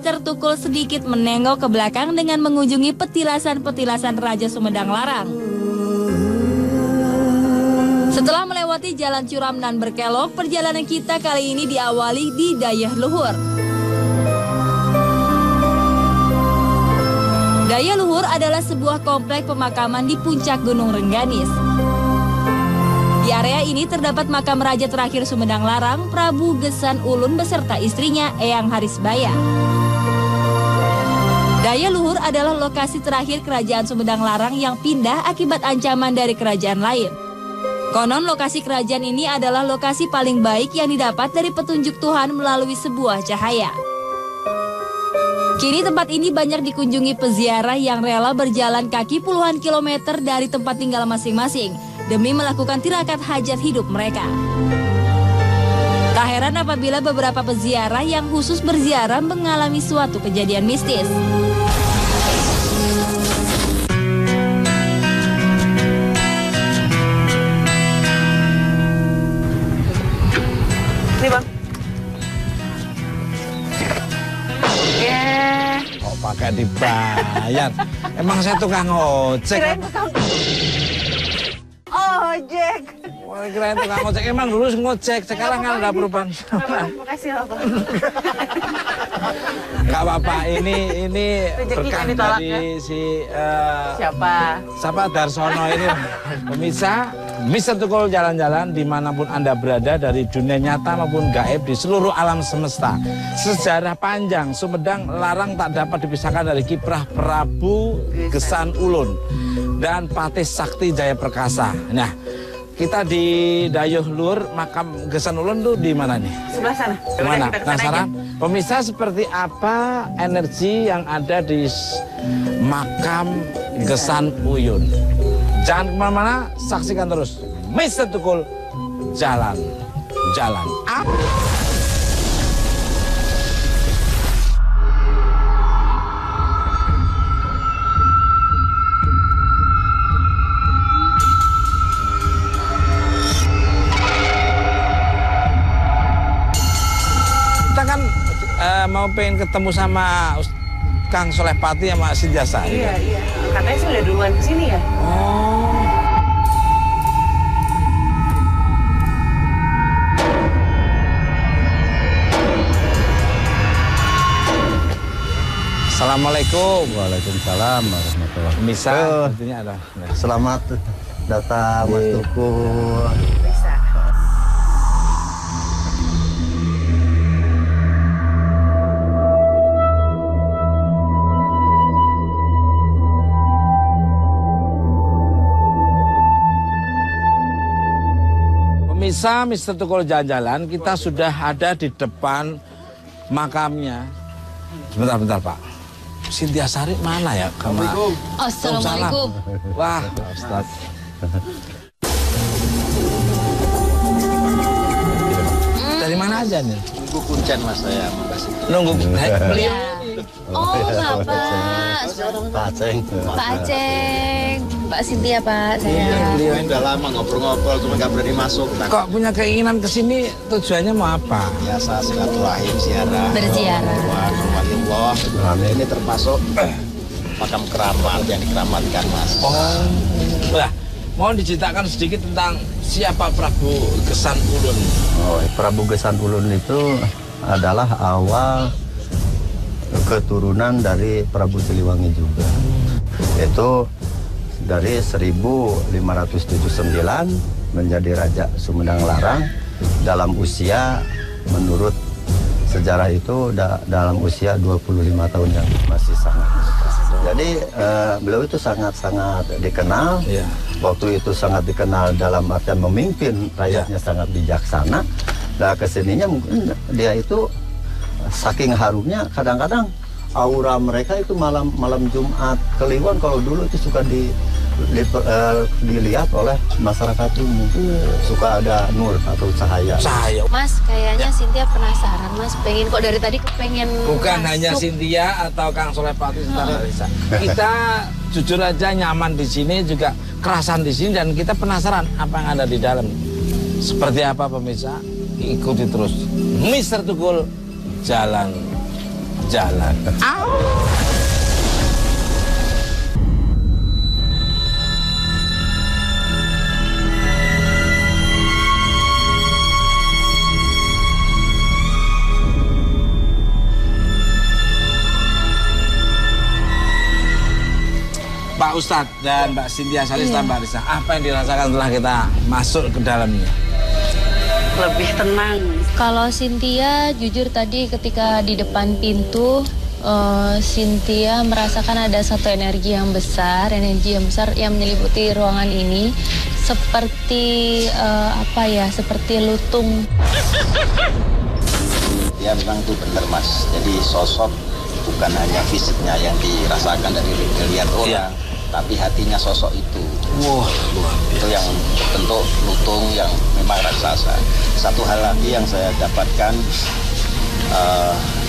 Mr. Tukul sedikit menengok ke belakang dengan mengunjungi petilasan-petilasan Raja Sumedang Larang. Setelah melewati jalan curam dan berkelok, perjalanan kita kali ini diawali di Dayeuh Luhur. Dayeuh Luhur adalah sebuah komplek pemakaman di puncak Gunung Rengganis. Di area ini terdapat makam Raja terakhir Sumedang Larang, Prabu Gesan Ulun beserta istrinya Eyang Harisbaya. Dayeuh Luhur adalah lokasi terakhir kerajaan Sumedang Larang yang pindah akibat ancaman dari kerajaan lain. Konon lokasi kerajaan ini adalah lokasi paling baik yang didapat dari petunjuk Tuhan melalui sebuah cahaya. Kini tempat ini banyak dikunjungi peziarah yang rela berjalan kaki puluhan kilometer dari tempat tinggal masing-masing demi melakukan tirakat hajat hidup mereka. Tak heran apabila beberapa peziarah yang khusus berziarah mengalami suatu kejadian mistis. Nih bang. Kok pakai dibayar? Emang saya tukang ojek. Kirain tukang ojek. Wah, kirain tukang ojek. Emang dulu ngojek, sekarang kan ada perubahan. Makasih loh bang. Gak apa-apa, ini berkah dari siapa Darsono ini. Pemirsa, Mr. Tukul jalan-jalan dimanapun Anda berada dari dunia nyata maupun gaib di seluruh alam semesta. Sejarah panjang Sumedang Larang tak dapat dipisahkan dari kiprah Prabu Gesan Ulun dan Patih Sakti Jaya Perkasa. Nah, kita di Dayeuh Luhur, makam Gesan Ulun tuh di mana nih? Sebelah sana. Mana? Penasaran? Pemirsa, seperti apa energi yang ada di makam Gesan Ulun? Jangan kemana-mana, saksikan terus Mr. Tukul jalan-jalan. Kita kan mau pengen ketemu sama Kang Soleh Pati sama Sintiasa. Iya. Katanya sih udah duluan kesini ya. Oh. Assalamualaikum. Waalaikumsalam warahmatullahi wabarakatuh. Bisa, artinya ada. Selamat datang Mas Tukul. Bisa. Pemirsa Mr. Tukul jalan-jalan, kita sudah ada di depan makamnya. Bentar Pak. Sintiasari mana ya? Assalamualaikum. Wah, Ustaz. Dari mana aja nih? Nunggu kuncen Mas saya, makasih. Nunggu beliau. Oh, Bapak. Pak Aceng. Pak Aceng. Mbak Sintia, Pak. Saya. Beliau Udah lama ngobrol-ngobrol, cuma nggak berani masuk. kok punya keinginan ke sini, tujuannya mau apa? Biasa silaturahim, ziarah. Berziarah. Allah. Ini termasuk makam keramat yang dikeramatkan Mas. Oh, lah, mohon diceritakan sedikit tentang siapa Prabu Gesan Ulun. Oh, Prabu Gesan Ulun itu adalah awal keturunan dari Prabu Siliwangi juga. Itu dari 1579 menjadi Raja Sumedang Larang dalam usia, menurut sejarah itu dalam usia 25 tahun yang masih sangat. Jadi beliau itu sangat-sangat dikenal. Iya. Waktu itu sangat dikenal dalam artian memimpin rakyatnya, sangat bijaksana. Nah, kesininya mungkin dia itu saking harumnya, kadang-kadang aura mereka itu malam Jumat Kliwon kalau dulu itu suka dilihat oleh masyarakat umum. Suka ada nur atau cahaya. Mas, kayaknya Sintia penasaran, Mas. Pengen kok dari tadi kepengen. Bukan masuk. hanya Sintia atau Kang Soleh Pati Risa. Kita jujur aja nyaman di sini, juga kerasan di sini, dan kita penasaran apa yang ada di dalam. Seperti apa pemirsa? Ikuti terus Mr. Tukul jalan jalan. Pak Ustadz dan Mbak Cynthia Salista, Mbak Risa, apa yang dirasakan setelah kita masuk ke dalamnya? Lebih tenang. Kalau Cynthia, jujur tadi ketika di depan pintu, Cynthia merasakan ada satu energi yang besar yang menyelimuti ruangan ini, seperti seperti lutung. Ya memang itu benar Mas, jadi sosok bukan hanya fisiknya yang dirasakan dari lihat orang, tapi hatinya sosok itu. Wah, itu yang bentuk lutung yang memang raksasa. Satu hal lagi yang saya dapatkan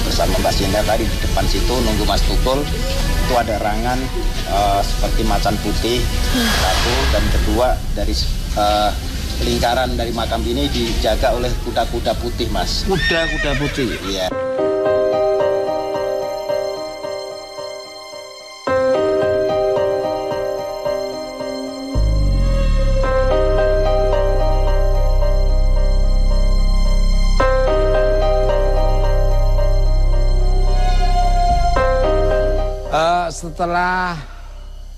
bersama Mbak Cynthia tadi di depan situ nunggu Mas Tukul, itu ada rangan seperti macan putih satu, dan kedua dari lingkaran dari makam ini dijaga oleh kuda-kuda putih Mas. Kuda-kuda putih. Iya. Setelah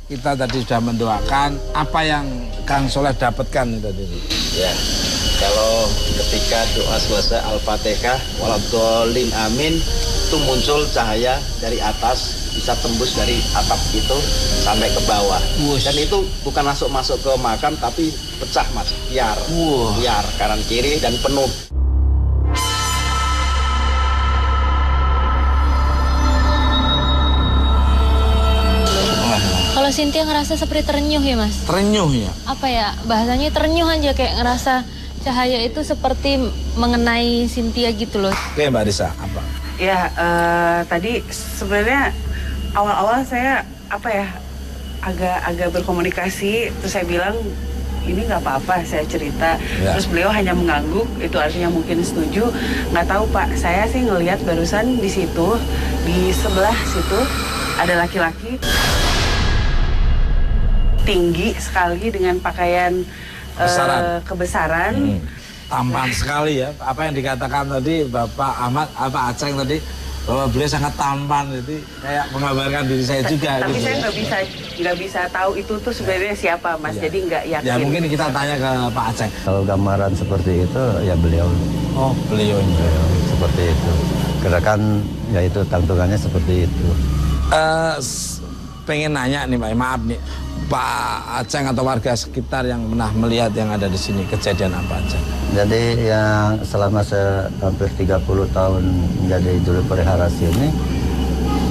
kita tadi sudah mendoakan, apa yang Kang Soleh dapatkan tadi? Ya, kalau ketika doa selesai Al-Fatihah, waladhdallin amin, itu muncul cahaya dari atas, bisa tembus dari atap itu sampai ke bawah. Dan itu bukan masuk ke makam, tapi pecah Mas, piar, piar kanan kiri dan penuh. Kalau Cynthia ngerasa seperti terenyuh ya Mas? Terenyuh ya? Apa ya, bahasanya terenyuh aja, kayak ngerasa cahaya itu seperti mengenai Cynthia gitu loh. Oke Mbak Risa, apa? Ya, tadi sebenarnya awal-awal saya agak berkomunikasi, terus saya bilang ini nggak apa-apa, saya cerita. Terus beliau hanya mengangguk, itu artinya mungkin setuju. Nggak tahu Pak, saya sih ngelihat barusan di situ, di sebelah situ ada laki-laki tinggi sekali dengan pakaian kebesaran. Tampan sekali ya. Apa yang dikatakan tadi Bapak Ahmad, Aceng tadi, bahwa beliau sangat tampan, jadi kayak menggambarkan diri saya juga. Tapi gitu, saya nggak bisa tahu itu tuh sebenarnya siapa Mas, jadi nggak yakin. Ya mungkin kita tanya ke Pak Aceng. Kalau gambaran seperti itu ya beliau. Oh beliau seperti itu. Gerakan ya itu tantungannya seperti itu. Pengen nanya nih Pak, maaf nih Pak Aceng atau warga sekitar yang pernah melihat yang ada di sini, kejadian apa aja? Jadi yang selama saya hampir 30 tahun menjadi juru pelihara sini,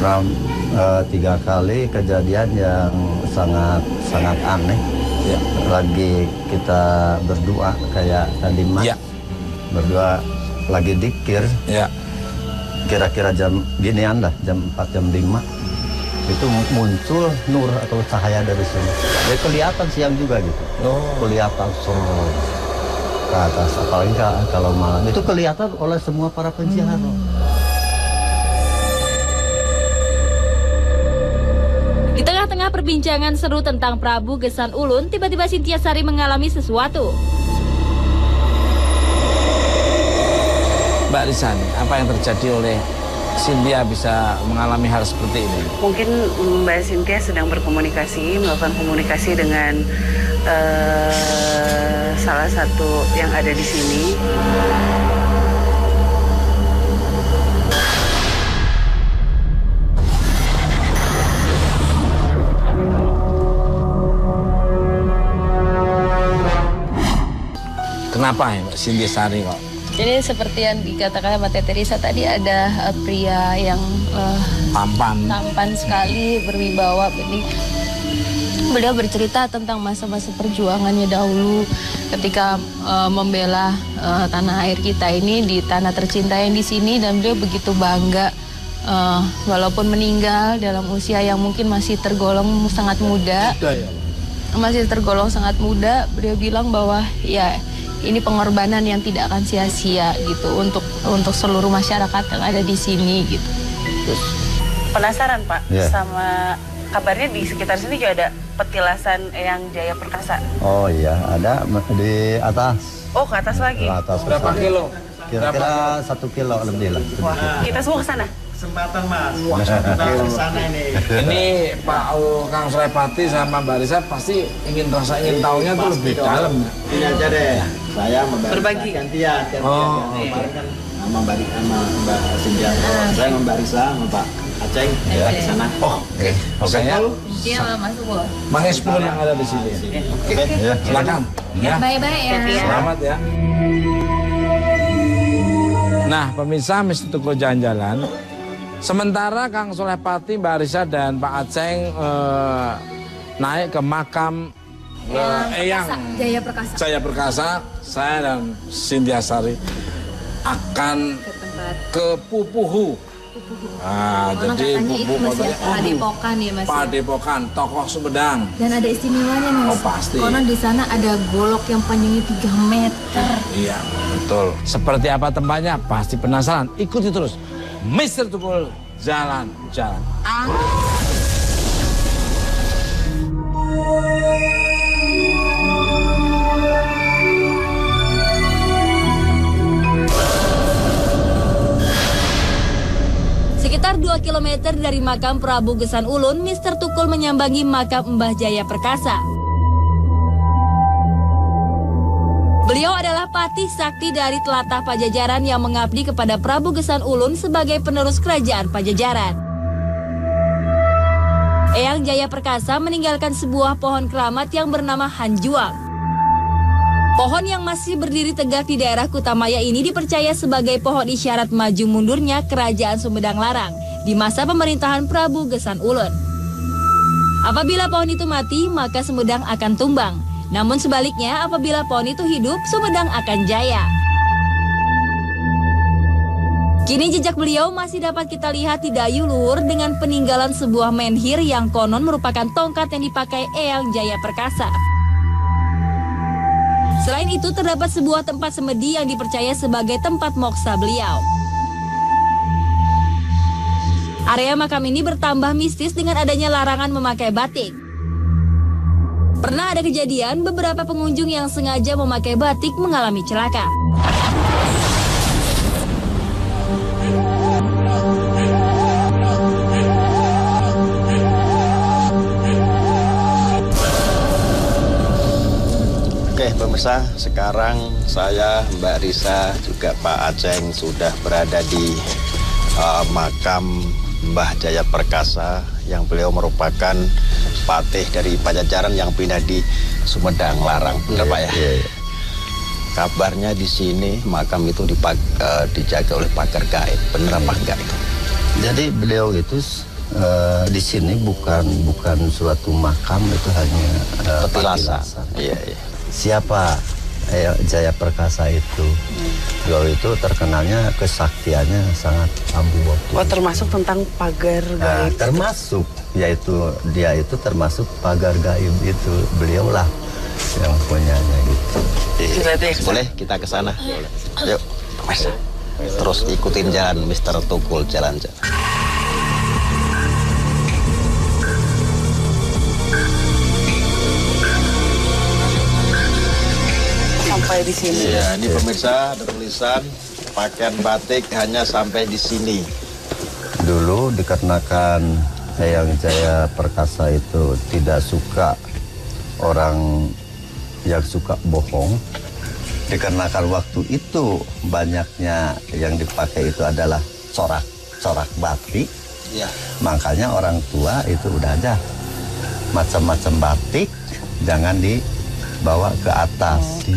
3 kali kejadian yang sangat aneh. Ya. Lagi kita berdoa kayak tadi Mas, berdoa lagi dikir. Ya. Kira-kira jam ginian lah, jam 4 jam 5. Itu muncul nur atau cahaya dari sini. Jadi kelihatan siang juga gitu. Kelihatan ke atas. Apalagi kalau malam itu kelihatan oleh semua para penziarah. Di tengah-tengah perbincangan seru tentang Prabu Gesan Ulun, tiba-tiba Cynthia Sari mengalami sesuatu. Mbak Risa, apa yang terjadi oleh Cynthia bisa mengalami hal seperti ini? Mungkin Mbak Cynthia sedang melakukan komunikasi dengan salah satu yang ada di sini. Kenapa ya Mbak Cynthia Sari kok? Jadi seperti yang dikatakan Mbak Tete Risa tadi, ada pria yang tampan sekali, berwibawa. Jadi beliau bercerita tentang masa-masa perjuangannya dahulu ketika membela tanah air kita ini, di tanah tercinta yang di sini, dan beliau begitu bangga walaupun meninggal dalam usia yang mungkin masih tergolong sangat muda. Beliau bilang bahwa ya ini pengorbanan yang tidak akan sia-sia gitu untuk seluruh masyarakat yang ada di sini gitu. Terus Penasaran Pak, Ya. sama kabarnya di sekitar sini juga ada petilasan Eyang Jaya Perkasa. oh iya, ada di atas. Oh, ke atas lagi. Ke atas. Berapa kilo? Kira-kira 1 kilo lebih lah. Wah, kita semua ke sana. Kesempatan Mas. Kita ke sana ini. Ini Pak Kang Surapati sama Mbak Risa pasti ingin tahunya tuh lebih dalam. Ini aja deh. Saya sama Mbak Berbagi. Risa gantian. Oh, Kemarin kan sama Mbak Cynthia. Saya sama Mbak Risa sama Pak Aceng ya ke sana. Oh, oke. Oke ya. Dia masuk loh. Mengekspor yang ada di sini. Oke. Ya. Silakan. Ya. Bye-bye ya. Selamat ya. Nah, pemirsa Mr. Tukul Jalan-Jalan. Sementara Kang Surapati, Mbak Risa dan Pak Aceng naik ke makam Eyang Jaya Perkasa. Jaya Perkasa, saya dan Cynthia Sari akan Ke tempat ke Pupuhu. Nah, Konon jadi katanya itu masih katanya, Padepokan ya Mas. Padepokan, tokoh Sumedang. Dan ada istimewanya Mas. Oh, pasti. Konon di sana ada golok yang panjangnya 3 meter. Iya, betul. Seperti apa tempatnya? Pasti penasaran. Ikuti terus Mr. Tukul Jalan-Jalan. Sekitar 2 km dari makam Prabu Gesan Ulun, Mr. Tukul menyambangi makam Mbah Jaya Perkasa. Beliau adalah patih sakti dari telatah Pajajaran yang mengabdi kepada Prabu Gesan Ulun sebagai penerus kerajaan Pajajaran. Eyang Jaya Perkasa meninggalkan sebuah pohon keramat yang bernama Hanjuang. Pohon yang masih berdiri tegak di daerah Kutamaya ini dipercaya sebagai pohon isyarat maju mundurnya Kerajaan Sumedang Larang di masa pemerintahan Prabu Gesan Ulun. Apabila pohon itu mati, maka Sumedang akan tumbang. Namun sebaliknya, apabila pohon itu hidup, Sumedang akan jaya. Kini jejak beliau masih dapat kita lihat di Dayu Luhur dengan peninggalan sebuah menhir yang konon merupakan tongkat yang dipakai Eyang Jaya Perkasa. Selain itu, terdapat sebuah tempat semedi yang dipercaya sebagai tempat moksa beliau. Area makam ini bertambah mistis dengan adanya larangan memakai batik. Pernah ada kejadian beberapa pengunjung yang sengaja memakai batik mengalami celaka. Oke pemirsa, sekarang saya, Mbak Risa, juga Pak Aceng sudah berada di makam Mbah Jaya Perkasa yang beliau merupakan patih dari Pajajaran yang pindah di Sumedang Larang, benar Pak ya? Iya. Kabarnya di sini makam itu dijaga oleh pagar gaib, benar apa enggak itu? Jadi beliau itu di sini bukan suatu makam, itu hanya Petilasan. petilasan. Iya, iya. Siapa Jaya Perkasa itu? Beliau itu terkenalnya kesaktiannya sangat ambiwatu. Oh, termasuk tentang pagar Nah, gaib. termasuk yaitu dia itu termasuk pagar gaib itu beliaulah yang punyanya gitu. Boleh kita ke sana? Yuk, pemirsa. Terus ikutin jalan Mr. Tukul Jalan-Jalan. Sampai di sini. Iya, ini pemirsa ada tulisan pakaian batik hanya sampai di sini. Dulu dikarenakan Eyang Jaya Perkasa itu tidak suka orang yang suka bohong. Dikarenakan waktu itu banyaknya yang dipakai itu adalah corak batik. Iya. Makanya orang tua itu udah aja macam-macam batik jangan dibawa ke atas.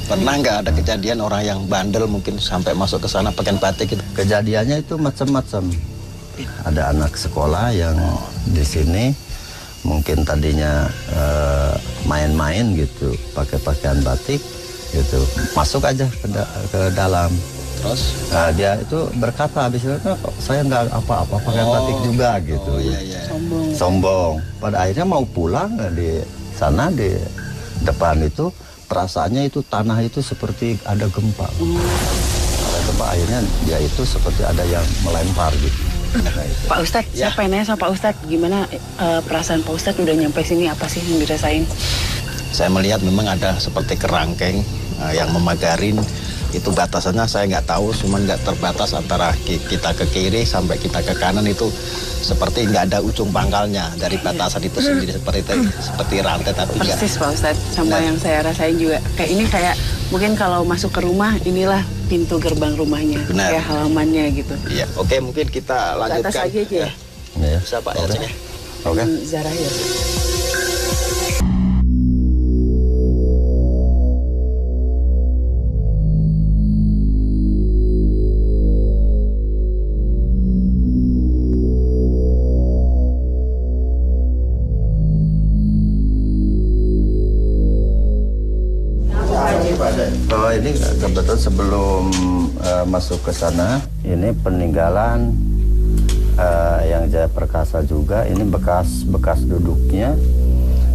Pernah nggak ada kejadian orang yang bandel mungkin sampai masuk ke sana pakaian batik itu? Kejadiannya itu macam-macam. Ada anak sekolah yang di sini mungkin tadinya main-main gitu, pakai pakaian batik gitu, masuk aja ke dalam. Terus? Dia itu berkata habis itu, kok saya nggak apa-apa pakai batik juga gitu. Iya, iya. Sombong. Pada akhirnya mau pulang di sana di depan itu perasaannya itu tanah itu seperti ada gempa. Ada gempa, akhirnya dia itu seperti ada yang melempar gitu. Pak Ustadz, saya pengen nanya sama Pak Ustadz, gimana perasaan Pak Ustadz udah nyampe sini, apa sih yang dirasain? Saya melihat memang ada seperti kerangkeng yang memagarin. Itu batasannya saya nggak tahu, cuma nggak terbatas antara kita ke kiri sampai kita ke kanan itu seperti nggak ada ujung pangkalnya dari batasan itu sendiri seperti rantai tapi nggak. Persis Pak Ustadz, sama yang saya rasain juga. Kayak ini kayak mungkin kalau masuk ke rumah inilah pintu gerbang rumahnya, benar. Kayak halamannya gitu. Iya, oke mungkin kita lanjutkan. Ke atas aja ya. Ya. Bisa Pak ya. Oke. Zarahir. Oh, ini kebetulan sebelum masuk ke sana, ini peninggalan yang Jaya Perkasa juga. Ini bekas duduknya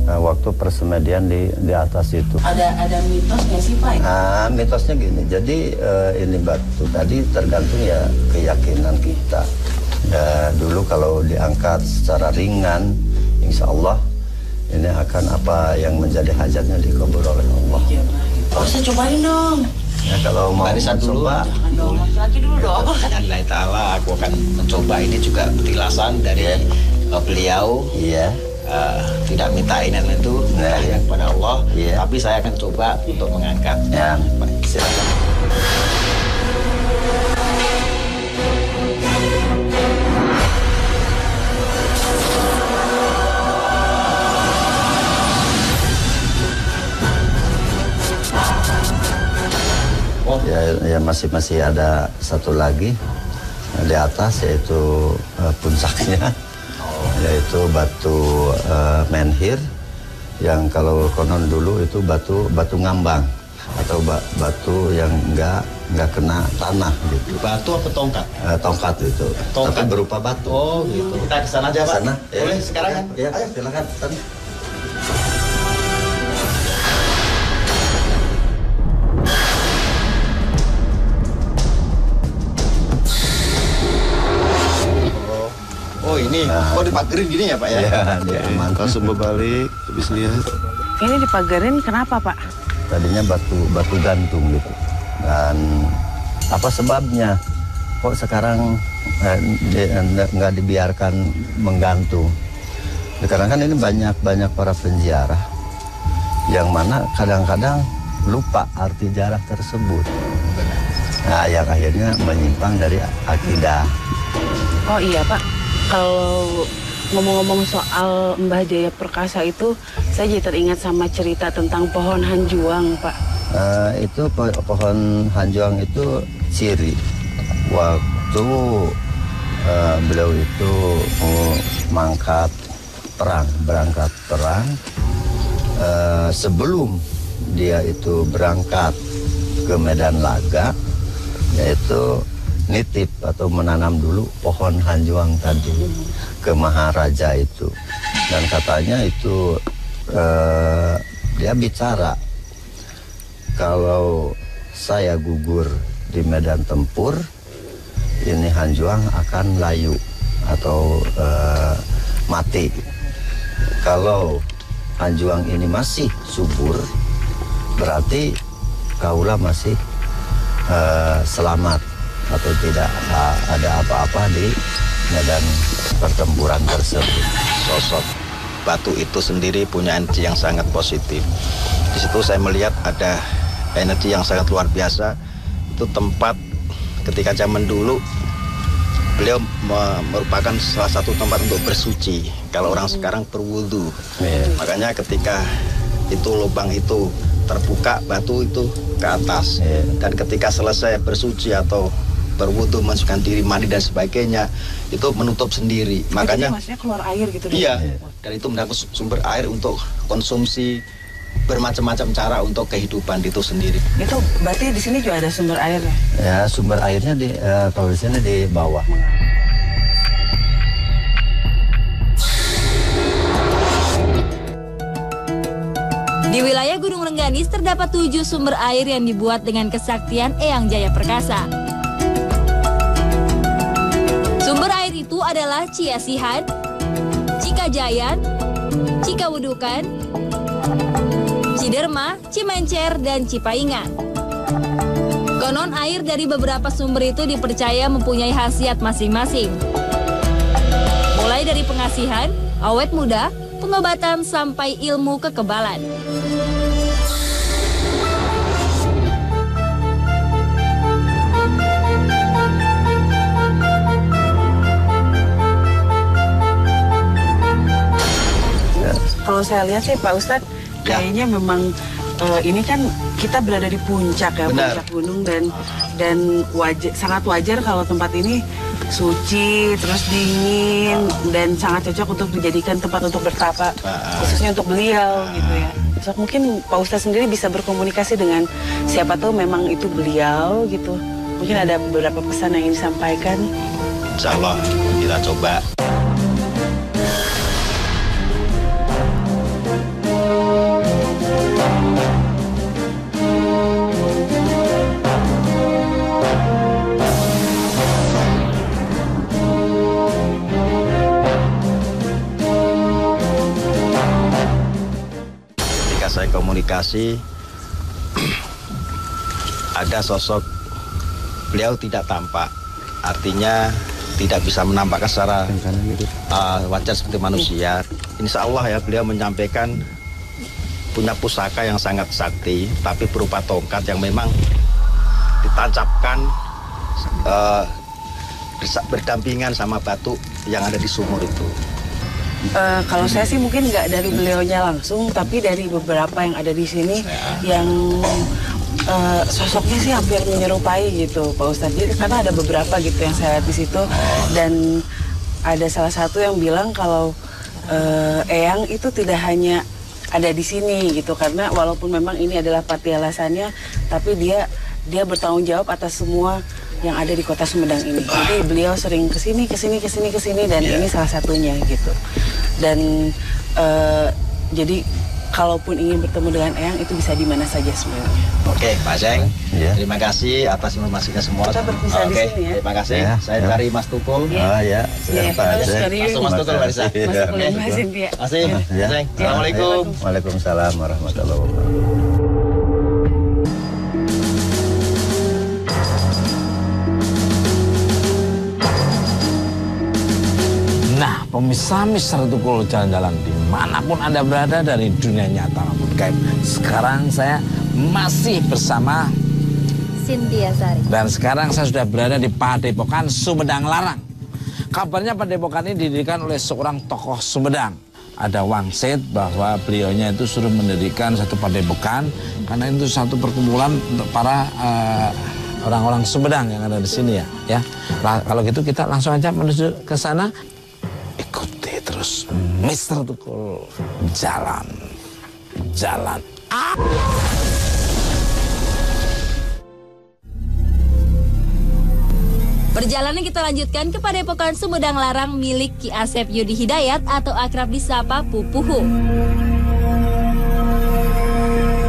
waktu persemedian di atas itu. Ada mitosnya sih Pak? Mitosnya gini, jadi ini batu tadi tergantung ya keyakinan kita. Dulu kalau diangkat secara ringan, insya Allah ini akan apa yang menjadi hajatnya dikabul oleh Allah. Oh, saya cobain dong. Ya, kalau mau coba, Lagi dulu dong. Alhamdulillah Ta'ala aku akan mencoba. Ini juga petilasan dari beliau. Iya. Tidak minta ini itu yang kepada Allah. Iya. Tapi saya akan coba untuk mengangkat. Ya, silakan. Ya masih ada satu lagi di atas, yaitu puncaknya, yaitu batu menhir yang kalau konon dulu itu batu ngambang atau batu yang nggak kena tanah gitu. Batu apa tongkat? Tongkat itu. Tapi berupa batu. Oh gitu. Kita ke sana aja Pak. Sana. Boleh sekarang kan? Ya, ayo silakan. Oh ini, dipagerin gini ya Pak ya? Iya, mantap. Langsung berbalik, habis lihat. Ini dipagarin kenapa Pak? Tadinya batu gantung gitu. Dan apa sebabnya? Kok sekarang nggak dibiarkan menggantung? Sekarang kan ini banyak para penziarah yang mana kadang-kadang lupa arti jarak tersebut. Nah, yang akhirnya menyimpang dari akidah. Oh iya Pak. Kalau ngomong-ngomong soal Mbah Jaya Perkasa itu, saya jadi teringat sama cerita tentang pohon hanjuang, Pak. Itu pohon hanjuang itu ciri waktu beliau itu berangkat perang. Sebelum dia itu berangkat ke medan laga, yaitu nitip atau menanam dulu pohon hanjuang tadi ke Maharaja itu. Dan katanya itu dia bicara, kalau saya gugur di medan tempur, ini hanjuang akan layu atau mati. Kalau hanjuang ini masih subur, berarti kaulah masih selamat atau tidak ada apa-apa di medan pertempuran tersebut. Sosok batu itu sendiri punya energi yang sangat positif. Di situ saya melihat ada energi yang sangat luar biasa. Itu tempat ketika zaman dulu beliau merupakan salah satu tempat untuk bersuci. Kalau orang sekarang berwudu. Makanya ketika itu lubang itu terbuka, batu itu ke atas. Dan ketika selesai bersuci atau berwudu, masukkan diri, mandi dan sebagainya, itu menutup sendiri. Makanya maksudnya keluar air gitu. Iya. Dan itu mendapat sumber air untuk konsumsi, bermacam-macam cara untuk kehidupan itu sendiri. Itu berarti di sini juga ada sumber airnya? Ya, sumber airnya kalau di sini di bawah. Di wilayah Gunung Rengganis terdapat 7 sumber air yang dibuat dengan kesaktian Eyang Jaya Perkasa. Sumber air itu adalah Ciasihan, Cikajayan, Cikawudukan, Ciderma, Cimencer, dan Cipaingan. Konon air dari beberapa sumber itu dipercaya mempunyai khasiat masing-masing. Mulai dari pengasihan, awet muda, pengobatan, sampai ilmu kekebalan. Kalau saya lihat sih Pak Ustadz, kayaknya memang ini kan kita berada di puncak ya, Benar. puncak gunung dan sangat wajar kalau tempat ini suci, terus dingin dan sangat cocok untuk dijadikan tempat untuk bertapa, khususnya untuk beliau gitu ya. So, mungkin Pak Ustadz sendiri bisa berkomunikasi dengan siapa tahu memang itu beliau gitu. Mungkin ada beberapa pesan yang ingin disampaikan. Insya Allah kita coba. Saya komunikasi, ada sosok beliau tidak tampak, artinya tidak bisa menampakkan secara wajar seperti manusia. Insya Allah ya, beliau menyampaikan punya pusaka yang sangat sakti, tapi berupa tongkat yang memang ditancapkan berdampingan sama batu yang ada di sumur itu. Kalau saya sih mungkin nggak dari beliaunya langsung, tapi dari beberapa yang ada di sini yang sosoknya sih hampir menyerupai gitu, Pak Ustadz. Jadi karena ada beberapa gitu yang saya lihat di situ, dan ada salah satu yang bilang kalau Eyang itu tidak hanya ada di sini gitu, karena walaupun memang ini adalah patialasannya, tapi dia bertanggung jawab atas semua yang ada di kota Sumedang ini. Jadi beliau sering kesini, dan ini salah satunya gitu. Dan jadi kalaupun ingin bertemu dengan Eyang itu bisa di mana saja sebenarnya. Oke, Pak Zeng, terima kasih atas informasinya semua. Kita berpisah di sini ya. Terima kasih. Saya dari Mas Tukul. Mas Tukul, Marisa. Mas Cynthia. Masih, Pak Zeng. Assalamualaikum. Waalaikumsalam warahmatullahi wabarakatuh. Nah, pemirsa Mister Tukul jalan-jalan dimanapun Anda berada dari dunia nyata maupun gaib. Sekarang saya masih bersama Cynthia Sari. dan sekarang saya sudah berada di Padepokan Sumedang Larang. Kabarnya Padepokan ini didirikan oleh seorang tokoh Sumedang. Ada wangsit bahwa beliaunya itu suruh mendirikan satu padepokan karena itu satu perkumpulan untuk para orang-orang Sumedang yang ada di sini ya. Kalau gitu kita langsung aja menuju ke sana. Ikuti terus Mister Tukul jalan. Perjalanan kita lanjutkan ke Padepokan Sumedang Larang milik Ki Asep Yudi Hidayat atau akrab disapa Pupuhu.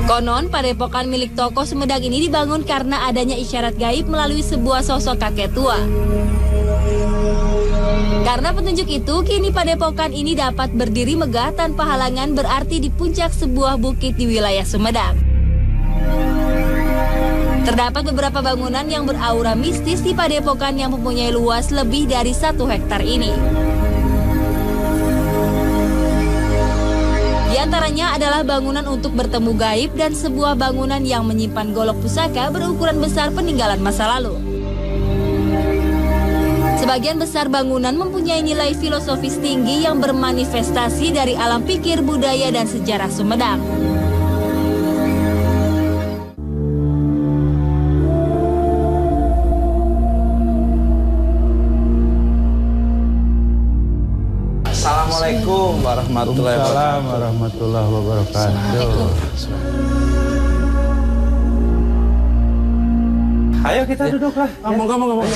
Konon Padepokan milik tokoh Sumedang ini dibangun karena adanya isyarat gaib melalui sebuah sosok kakek tua. Karena petunjuk itu, kini Padepokan ini dapat berdiri megah tanpa halangan, berarti di puncak sebuah bukit di wilayah Sumedang. Terdapat beberapa bangunan yang beraura mistis di Padepokan yang mempunyai luas lebih dari 1 hektar ini. Di antaranya adalah bangunan untuk bertemu gaib dan sebuah bangunan yang menyimpan golok pusaka berukuran besar peninggalan masa lalu. Sebagian besar bangunan mempunyai nilai filosofis tinggi yang bermanifestasi dari alam pikir, budaya, dan sejarah Sumedang. Assalamualaikum warahmatullahi wabarakatuh. Ayo kita duduklah. Ngomong.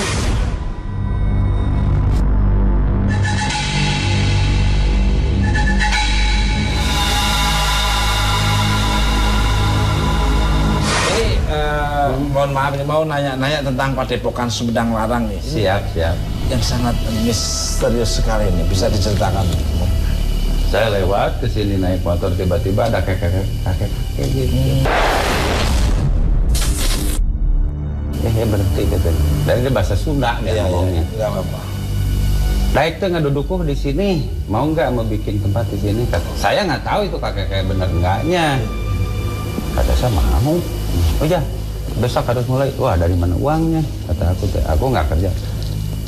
Mohon maaf, ini mau nanya-nanya tentang Padepokan Sumedang Larang nih. Siap. yang sangat misterius sekali ini? Bisa diceritakan? Saya lewat ke sini naik motor, tiba-tiba ada kakek gitu. Ya berhenti katanya. Dan ini bahasa Sunda nih ngomongnya. Enggak apa-apa. Daik tuh ngadudukuh di sini, mau nggak mau bikin tempat di sini? Saya nggak tahu itu kakek bener enggaknya. Kata saya mau. Oh ya, besok harus mulai. Wah, dari mana uangnya? Kata aku nggak kerja.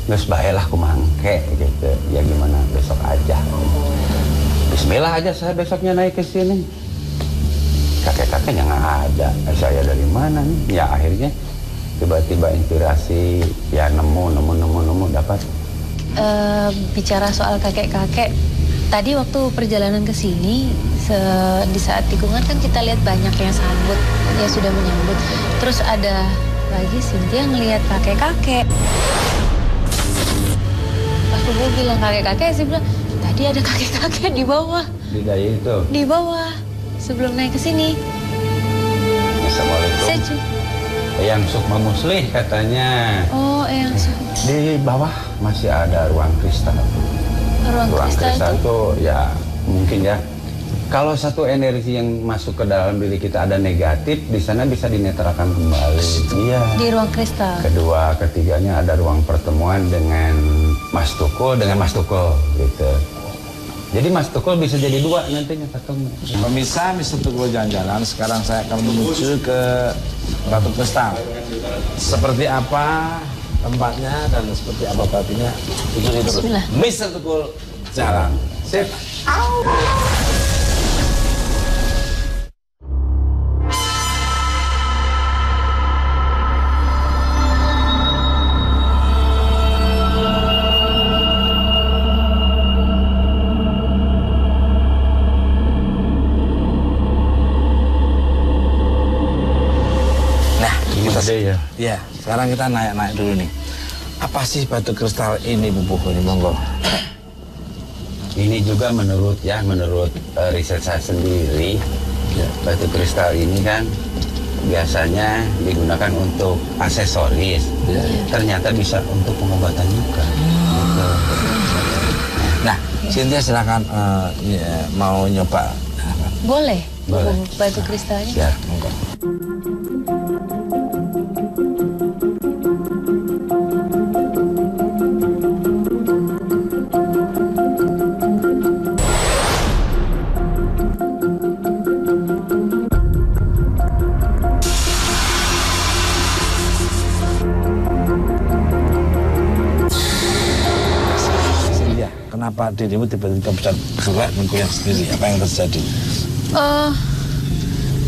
Nges bahelah kumangke gitu. Ya gimana besok aja. Bismillah aja saya besoknya naik ke sini. Kakek-kakeknya nggak ada. Saya dari mana nih? Ya akhirnya tiba-tiba inspirasi, ya nemu dapat. Bicara soal kakek-kakek, tadi waktu perjalanan ke sini, di saat tikungan kan kita lihat banyak yang sambut, ya sudah menyambut. Terus ada lagi Cynthia ngelihat kakek-kakek. Aku bilang kakek-kakek, saya bilang tadi ada kakek-kakek di bawah. Di daya itu? Di bawah, sebelum naik ke sini. Assalamualaikum. Yang Sukma Muslih katanya. Oh, yang di bawah masih ada ruang kristal. Ruang kristal itu ya mungkin ya. Kalau satu energi yang masuk ke dalam diri kita ada negatif, di sana bisa dinetralkan kembali. Iya. Di ruang kristal. Kedua, ketiganya ada ruang pertemuan dengan Mas Tukul gitu. Jadi Mas Tukul bisa jadi dua nantinya ketemu. Pemirsa, Mr. Tukul jalan-jalan. Sekarang saya akan menuju ke Batu Kristal. Seperti apa tempatnya dan seperti apa batunya, ikuti terus. Mr. Tukul jalan. Sip. Ya, sekarang kita naik dulu nih. Apa sih batu kristal ini, Bu Puhu ini, monggo? Ini juga menurut riset saya sendiri, ya, batu kristal ini kan biasanya digunakan untuk aksesoris. Ya. Ternyata bisa untuk pengobatan juga. Nah, Cynthia silakan mau nyoba. Boleh. Batu kristalnya. Ya, monggo. Kenapa dirimu tiba-tiba bisa gerak menggoyang sendiri? Apa yang terjadi?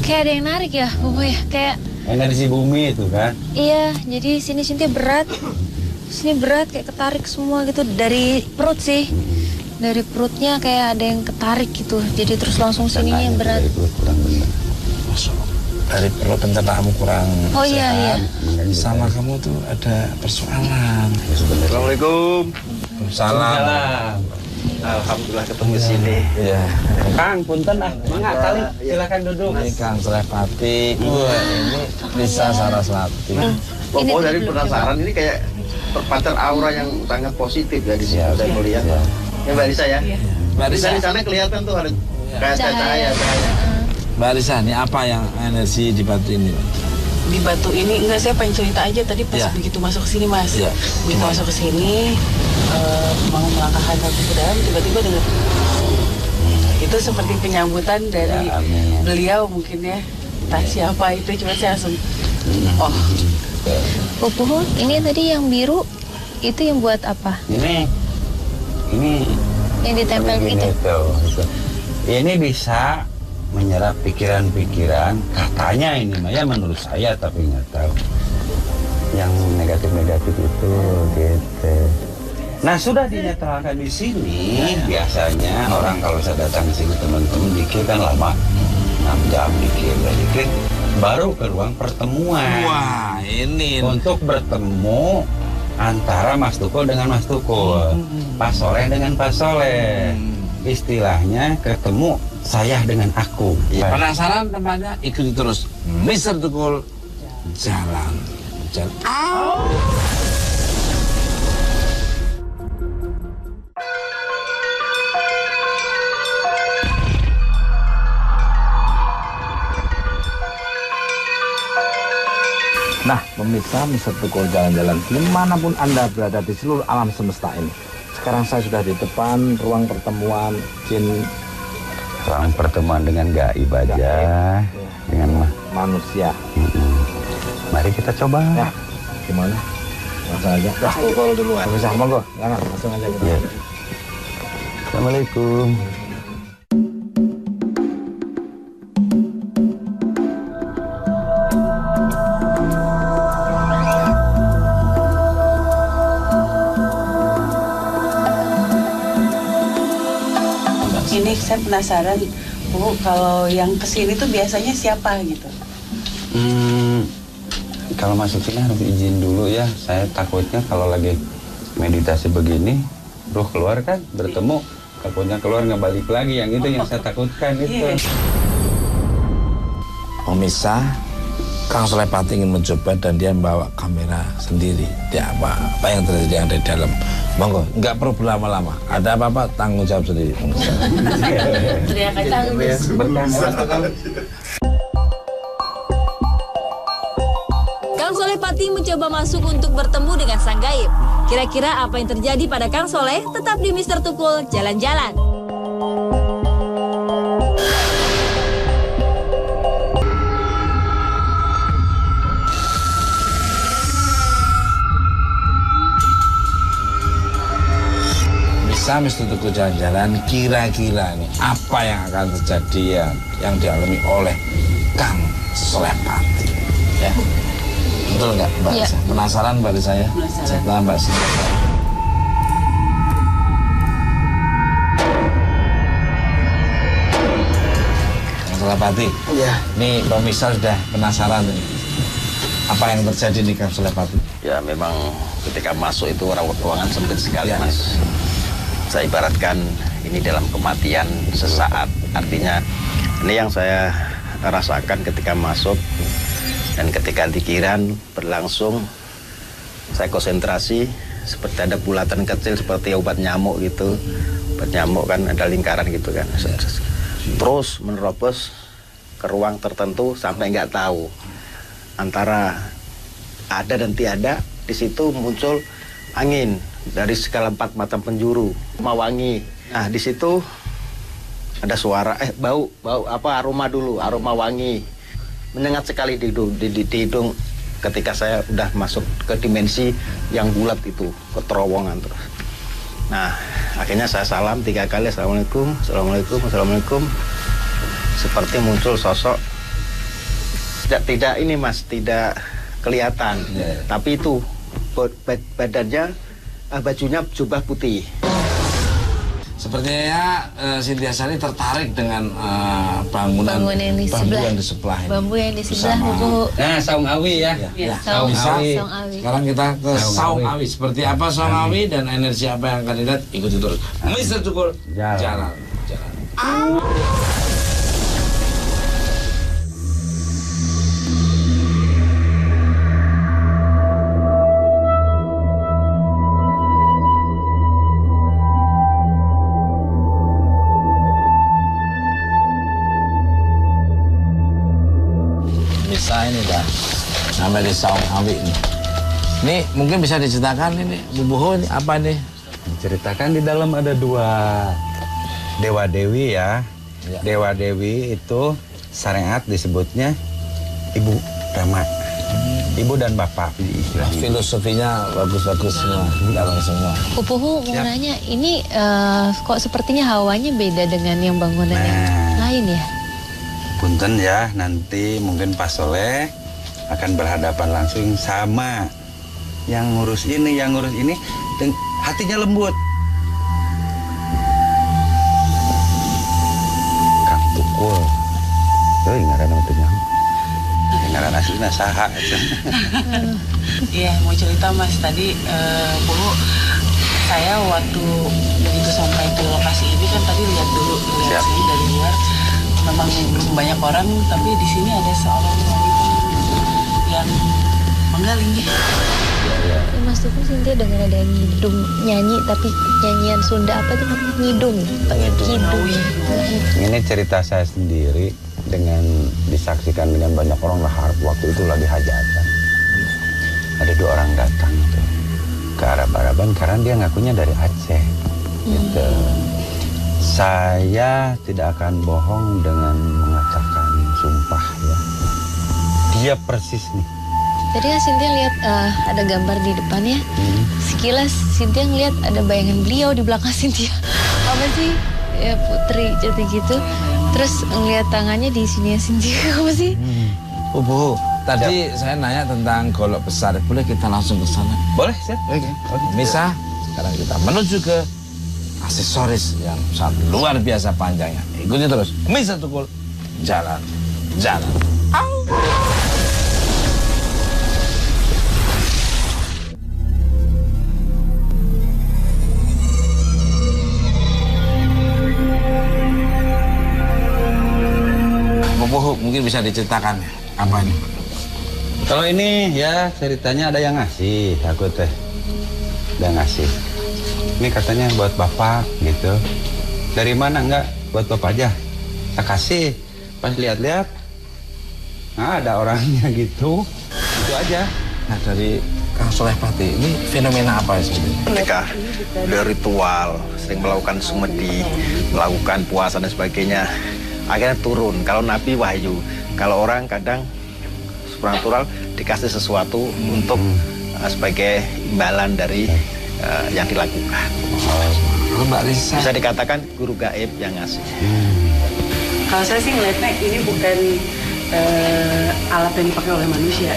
Kayak ada yang narik ya, pokoknya kayak energi bumi itu kan? Iya, jadi sini berat, kayak ketarik semua gitu dari perut sih, dari perutnya kayak ada yang ketarik gitu, jadi terus langsung sininya yang berat. Dari perut pencernaanmu kurang sehat. Iya. Sama kamu tuh ada persoalan. Assalamualaikum. Salam. Alhamdulillah ketemu sini. Iya. Kang, punten mangga kali silakan duduk. Ini Kang Surepati. Ini Lisa Saraswati. Oh, dari penasaran ini kayak terpancar aura yang sangat positif ya di sini. Saya melihat. Ya Mbak Lisa ya. Mbak Lisa di sana kelihatan tuh ada kayak cahaya. Mbak Lisa, ini apa yang energi di batu ini? Di batu ini enggak, saya pengen cerita aja tadi pas begitu masuk ke sini, Mas. Begitu masuk ke sini mau melangkah ke dalam, tiba-tiba dengar itu seperti penyambutan dari beliau mungkin ya. Entah siapa itu, cuma saya langsung Pupuh, ini tadi yang biru itu yang buat apa? Ini yang ditempel gitu. Ini bisa menyerap pikiran-pikiran, katanya ini ya menurut saya, tapi nggak tahu yang negatif-negatif itu gitu. Nah, sudah dinetralkan di sini. Biasanya orang kalau saya datang ke sini, teman-teman dikir kan lama 6 jam dikir, baru ke ruang pertemuan. Wah, ini untuk bertemu antara Mas Tukul dengan Mas Tukul, Pak Soleh dengan Pak Soleh. Istilahnya ketemu saya dengan aku. Penasaran tempatnya? Ikuti terus Mr. Tukul jalan. Nah, pemirsa Mister Tukul jalan-jalan dimanapun Anda berada di seluruh alam semesta ini. Sekarang saya sudah di depan ruang pertemuan jin. Ruang pertemuan dengan gaib aja, dengan manusia. Mari kita coba. Ya, gimana? Langsung aja. Tukul duluan. Pemirsa, monggo, jangan langsung aja kita. Ya. Assalamualaikum. Ini saya penasaran, Bu, kalau yang kesini tuh biasanya siapa gitu? Kalau masuk sini harus izin dulu ya. Saya takutnya kalau lagi meditasi begini, ruh keluar kan, bertemu, takutnya keluar nggak balik lagi. Yang itu yang saya takutkan itu. Pemirsa, Kang Solepati ingin mencoba dan dia membawa kamera sendiri. Ya, apa yang terjadi yang ada di dalam. Monggo, nggak perlu berlama-lama. Ada apa-apa, tanggung jawab sendiri. Teriak aja. Kang Solepati mencoba masuk untuk bertemu dengan sang gaib. Kira-kira apa yang terjadi pada Kang Soleh? Tetap di Mister Tukul Jalan-Jalan. Mister Tukul jalan-jalan, kira-kira nih apa yang akan terjadi yang dialami oleh Kang Solepati, ya? Betul nggak, Mbak? Ya. Penasaran Mbak saya? Setelah Mbak Sinta. Kang Solepati, ya. Nih pemirsa sudah penasaran nih. Apa yang terjadi nih Kang Solepati? Ya memang ketika masuk itu ruangan sempit sekali, ya, Mas. Saya ibaratkan ini dalam kematian sesaat. Artinya ini yang saya rasakan ketika masuk dan ketika pikiran berlangsung. Saya konsentrasi seperti ada bulatan kecil seperti obat nyamuk gitu. Obat nyamuk kan ada lingkaran gitu kan. Terus menerobos ke ruang tertentu sampai nggak tahu antara ada dan tiada. Di situ muncul angin dari segala 4 macam penjuru, wangi. Nah, di situ ada suara, bau apa, aroma dulu, aroma wangi. Menyengat sekali di hidung ketika saya udah masuk ke dimensi yang bulat itu, ke terowongan terus. Nah, akhirnya saya salam 3 kali, Assalamualaikum, Assalamualaikum, Assalamualaikum. Seperti muncul sosok, tidak ini Mas, tidak kelihatan, tapi itu badannya, bajunya jubah putih. Sepertinya Cynthia Sari tertarik dengan bangunan yang di sebelah ini. Bambu yang di sebelah buku. Nah, Saung Awi ya. Saung Awi. Sekarang kita ke Saung Awi. Seperti apa Saung Awi dan energi apa yang akan dilihat, ikuti terus. Mister Tukul jalan. Ini dah sampai di Saung Awi nih. Ini mungkin bisa diceritakan ini Bu Buho, ini apa nih? Diceritakan di dalam ada 2 dewa dewi ya. Dewa dewi itu syariat disebutnya Ibu Rama. Ibu dan Bapak. Filosofinya bagus-bagus semua, dalam semua. Bu Buho mau nanya, ini kok sepertinya hawanya beda dengan yang bangunan yang lain ya? Punten ya, nanti mungkin Pak Soleh akan berhadapan langsung sama yang ngurus ini, hatinya lembut. Kang Tukul, ngaran itu nyamuk. Ngaran aslinya saha. Iya, mau cerita Mas, tadi Bu, saya waktu begitu sampai ke lokasi ini kan tadi lihat sini dari luar. Memang belum banyak orang, tapi di sini ada seorang wanita yang menggaling. Mas Tukul, Cynthia dengar ada yang nyanyi, tapi nyanyian Sunda apa tuh namanya? Ngidung. Ini cerita saya sendiri dengan disaksikan dengan banyak orang lah waktu itu lagi hajatan. ada 2 orang datang tuh ke Arab-Araban karena dia ngakunya dari Aceh. Gitu. Saya tidak akan bohong dengan mengatakan sumpah ya. Dia persis nih. Tadi Cynthia lihat ada gambar di depannya. Sekilas Cynthia ngeliat ada bayangan beliau di belakang Cynthia. Apa sih? Ya Putri jadi gitu. Terus ngeliat tangannya di sini ya Cynthia. Apa sih? Bu, tadi saya nanya tentang golok besar. Boleh kita langsung ke sana? Boleh, Seth. Oke. Misa, sekarang kita menuju ke aksesoris yang sangat luar biasa panjangnya. Ikuti terus. Misa Tukul, jalan-jalan. Mungkin bisa diceritakan apa ini? Kalau ini ya ceritanya ada yang ngasih, aku teh. Ada ngasih. Ini katanya buat bapak gitu. Dari mana enggak? Buat bapak aja. Saya kasih. Pas lihat-lihat, nah ada orangnya gitu. Itu aja. Nah dari Kang Soleh Pati, ini fenomena apa sebenarnya? Mereka udah ritual, sering melakukan semedi, melakukan puasa dan sebagainya. Akhirnya turun. Kalau Nabi wahyu, kalau orang kadang supranatural dikasih sesuatu untuk sebagai imbalan dari yang dilakukan. Mbak Risa. Bisa dikatakan guru gaib yang ngasih. Kalau saya sih ngeliatnya ini bukan alat yang dipakai oleh manusia.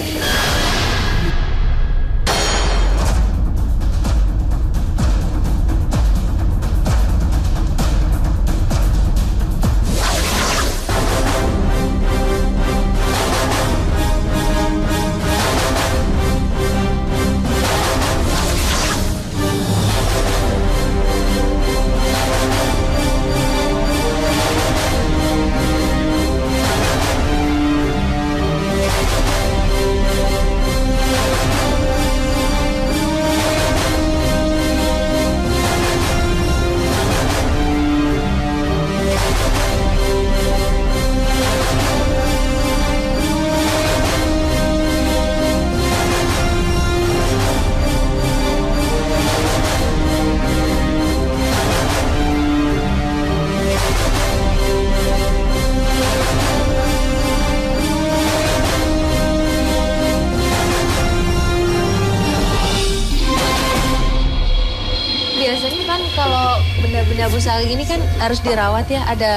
benda-benda busal gini kan harus dirawat ya, ada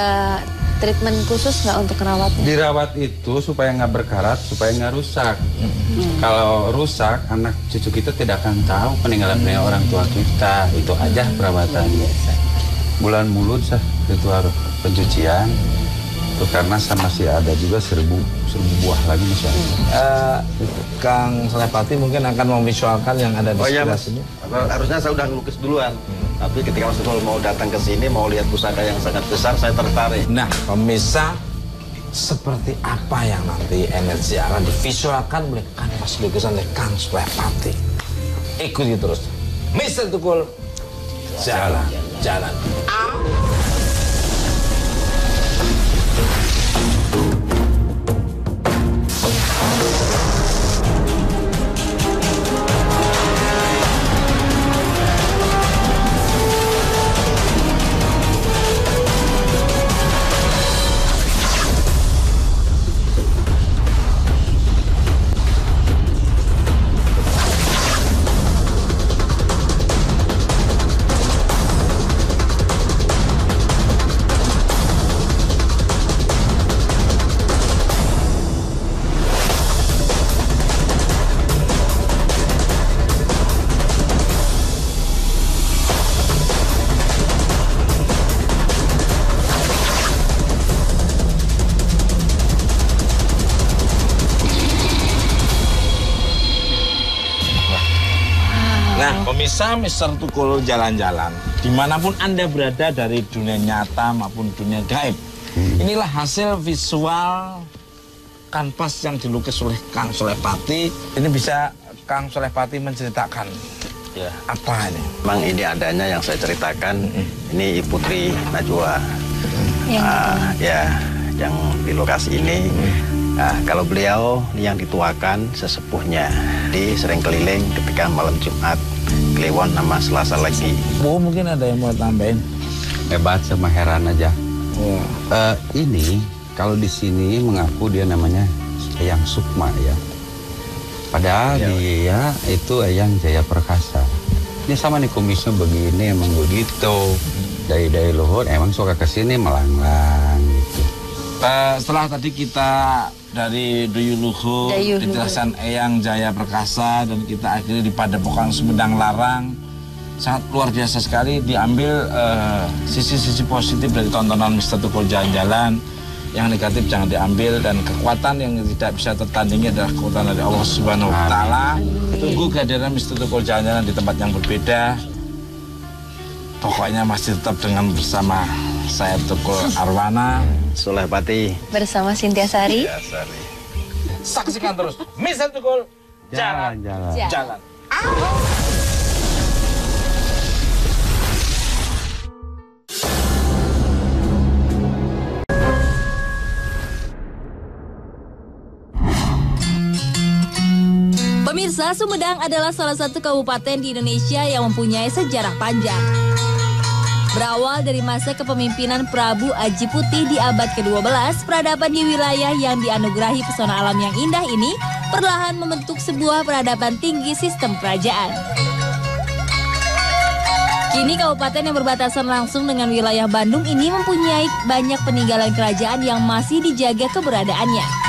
treatment khusus nggak untuk merawatnya? Dirawat itu supaya nggak berkarat, supaya nggak rusak. Kalau rusak, anak cucu kita tidak akan tahu peninggalan orang tua kita. Itu aja perawatannya. Bulan mulut sah, itu harus pencucian. Itu karena masih ada juga seribu buah lagi masih ada. Kang Solepati mungkin akan memvisualkan yang ada di sebelah sini. Harusnya saya udah ngelukis duluan. Tapi ketika Mas Tukul mau datang ke sini, mau lihat pusaka yang sangat besar, saya tertarik. Nah, pemirsa, seperti apa yang nanti energi akan divisualkan oleh kanvas lukisan oleh Kang Solepati. Ikuti terus. Mr. Tukul, jalan. Nah, pemirsa Mr. Tukul jalan-jalan, dimanapun Anda berada dari dunia nyata maupun dunia gaib. Inilah hasil visual kanvas yang dilukis oleh Kang Solepati. Ini bisa Kang Solepati menceritakan Ya. apa ini? Memang ini adanya yang saya ceritakan. Ini Putri Najwa. Yang Ya, yang di lokasi ini Nah, kalau beliau yang dituakan sesepuhnya, di sering keliling ketika malam Jumat, Kliwon nama Selasa lagi. Bu, mungkin ada yang mau tambahin? Hebat sama heran aja. Ini kalau di sini mengaku dia namanya Eyang Sukma ya. Padahal dia itu Eyang Jaya Perkasa. Ini sama nih kumisnya begini, emang begitu. Dari luhur emang suka kesini melanglang gitu. Setelah tadi kita dari Duyuluhur, dijelaskan Eyang Jaya Perkasa, dan kita akhirnya di Padepokan Sumedang Larang. Sangat luar biasa sekali, diambil sisi-sisi positif dari tontonan Mister Tukul Jalan-Jalan. Yang negatif jangan diambil, dan kekuatan yang tidak bisa tertandingi adalah kekuatan dari Allah Subhanahu wa Ta'ala. Tunggu kehadiran Mister Tukul Jalan-Jalan di tempat yang berbeda. Pokoknya masih tetap dengan bersama saya Tukul Arwana, Sulehpati bersama Cynthia Sari. Saksikan terus Mister Tukul Jalan-Jalan. Pemirsa, Sumedang adalah salah satu kabupaten di Indonesia yang mempunyai sejarah panjang. Berawal dari masa kepemimpinan Prabu Aji Putih di abad ke-12, peradaban di wilayah yang dianugerahi pesona alam yang indah ini perlahan membentuk sebuah peradaban tinggi sistem kerajaan. Kini kabupaten yang berbatasan langsung dengan wilayah Bandung ini mempunyai banyak peninggalan kerajaan yang masih dijaga keberadaannya.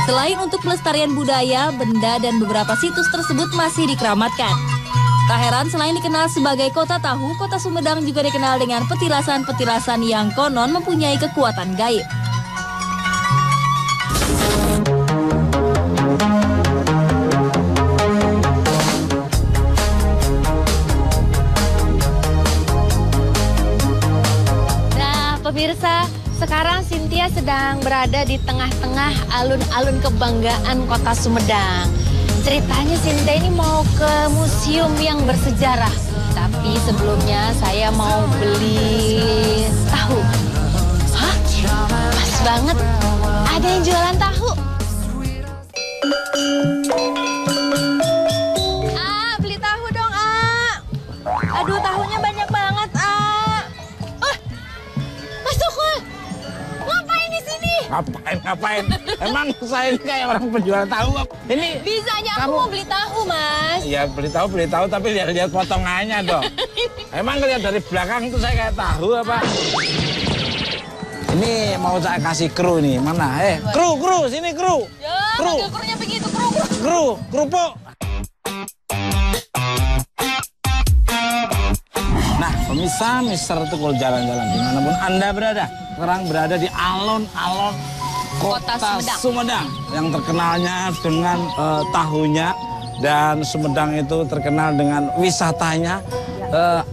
Selain untuk pelestarian budaya, benda dan beberapa situs tersebut masih dikeramatkan. Tak heran selain dikenal sebagai kota tahu, kota Sumedang juga dikenal dengan petilasan-petilasan yang konon mempunyai kekuatan gaib. Nah, pemirsa, sekarang Cynthia sedang berada di tengah-tengah alun-alun kebanggaan kota Sumedang. Ceritanya Cynthia ini mau ke museum yang bersejarah. Tapi sebelumnya saya mau beli tahu. Hah? Pas banget. Ada yang jualan tahu. Beli tahu dong, Aduh, tahunya banyak banget, Mas Tukul, ngapain di sini? Ngapain? Emang saya ini kayak orang penjual tahu? Ini bisanya aku mau beli tahu, Mas. Iya, beli tahu, tapi lihat potongannya dong. Emang lihat dari belakang tuh saya kayak tahu apa? Ini mau saya kasih kru nih, mana? Kru, sini kru. Ya, manggil krunya begitu, Kerupuk. Nah, pemirsa Mister Tukul Jalan-Jalan dimanapun Anda berada, sekarang berada di alun-alun Kota Sumedang yang terkenalnya dengan tahunya, dan Sumedang itu terkenal dengan wisatanya,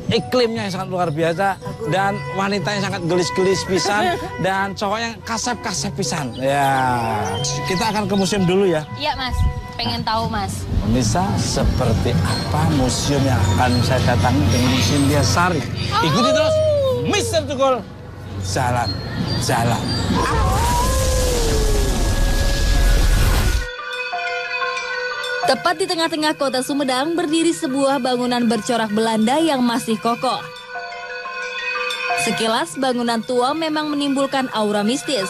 iklimnya yang sangat luar biasa, dan wanita yang sangat gelis-gelis pisan, dan cowok yang kasep-kasep pisan. Ya, kita akan ke museum dulu ya. Iya, Mas. Pengen tahu, Mas. Pemirsa, seperti apa museum yang akan saya datangi dengan Cynthia Sari? Ikuti terus Mister Tukul Jalan-Jalan. Tepat di tengah-tengah kota Sumedang berdiri sebuah bangunan bercorak Belanda yang masih kokoh. Sekilas bangunan tua memang menimbulkan aura mistis.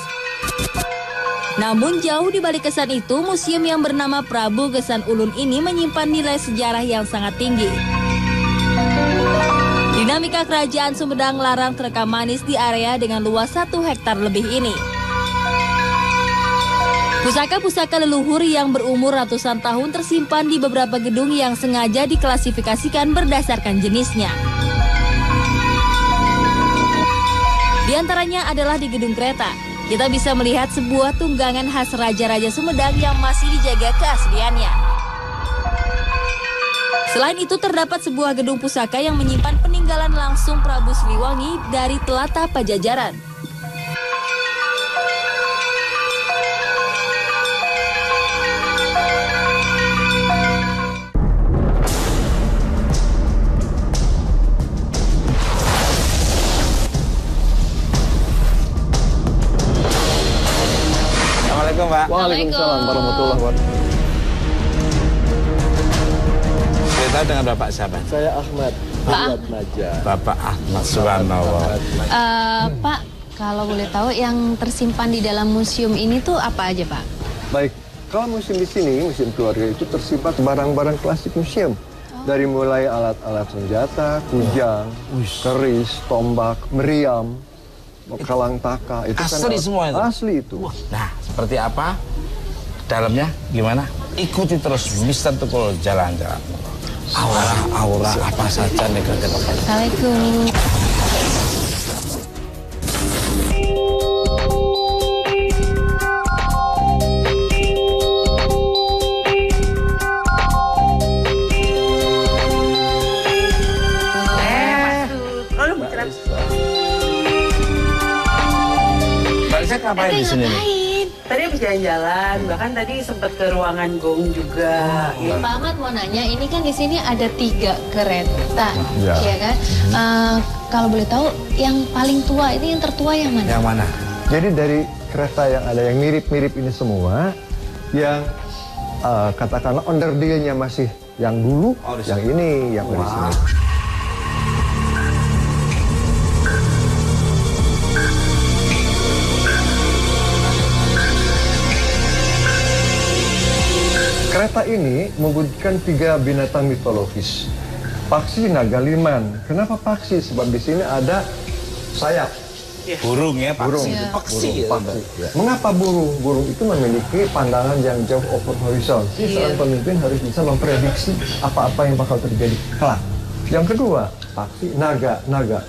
Namun jauh di balik kesan itu, museum yang bernama Prabu Gesan Ulun ini menyimpan nilai sejarah yang sangat tinggi. Dinamika kerajaan Sumedang Larang terekam manis di area dengan luas 1 hektar lebih ini. Pusaka-pusaka leluhur yang berumur ratusan tahun tersimpan di beberapa gedung yang sengaja diklasifikasikan berdasarkan jenisnya. Di antaranya adalah di gedung kereta. Kita bisa melihat sebuah tunggangan khas Raja-Raja Sumedang yang masih dijaga keasliannya. Selain itu terdapat sebuah gedung pusaka yang menyimpan peninggalan langsung Prabu Siliwangi dari telatah Pajajaran. Assalamualaikum Pak. Waalaikumsalam warahmatullahi wabarakatuh. Kita dengan Bapak siapa? Saya Ahmad. Ahmad Maja. Bapak Ahmad, subhanallah. Pak, kalau boleh tahu yang tersimpan di dalam museum ini tuh apa aja, Pak? Baik, kalau museum di sini, museum keluarga itu tersimpan barang-barang klasik museum. Dari mulai alat-alat senjata, kujang, keris, tombak, meriam, kalang taka. Itu asli kan semua itu? Asli itu. Nah, seperti apa? Dalamnya gimana? Ikuti terus Mister Tukul jalan-jalan. Aura-aura apa saja negatif. Assalamualaikum. Ngapain di sini nih? Tadi habis jalan-jalan, bahkan tadi sempat ke ruangan Gong juga. Pak Ahmad mau nanya, ini kan di sini ada 3 kereta, ya kan? Kalau boleh tahu, yang paling tua ini yang tertua yang mana? Yang mana? Jadi dari kereta yang ada yang mirip-mirip ini semua, yang katakanlah onderdilnya masih yang dulu, yang ini, yang orisinil. Kereta ini mewujudkan 3 binatang mitologis. Paksi, naga, liman. Kenapa paksi? Sebab di sini ada sayap. Burung ya, paksi. Burung. Paksi. Ya. Mengapa burung? Burung itu memiliki pandangan yang jauh over horizon. Seorang pemimpin harus bisa memprediksi apa-apa yang bakal terjadi kelak. Yang kedua, paksi, naga. Naga.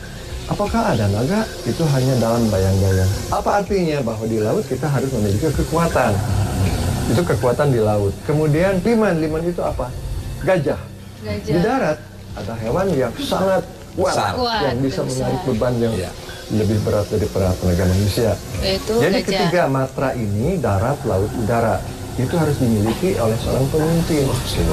Apakah ada naga? Itu hanya dalam bayang-bayang. Apa artinya? Bahwa di laut kita harus memiliki kekuatan. Itu kekuatan di laut. Kemudian liman. Liman itu apa? Gajah. Di darat ada hewan yang sangat kuat. Yang bisa menarik beban yang lebih berat daripada tenaga manusia. Jadi ketiga matra ini, darat, laut, udara, itu harus dimiliki oleh seorang pemimpin.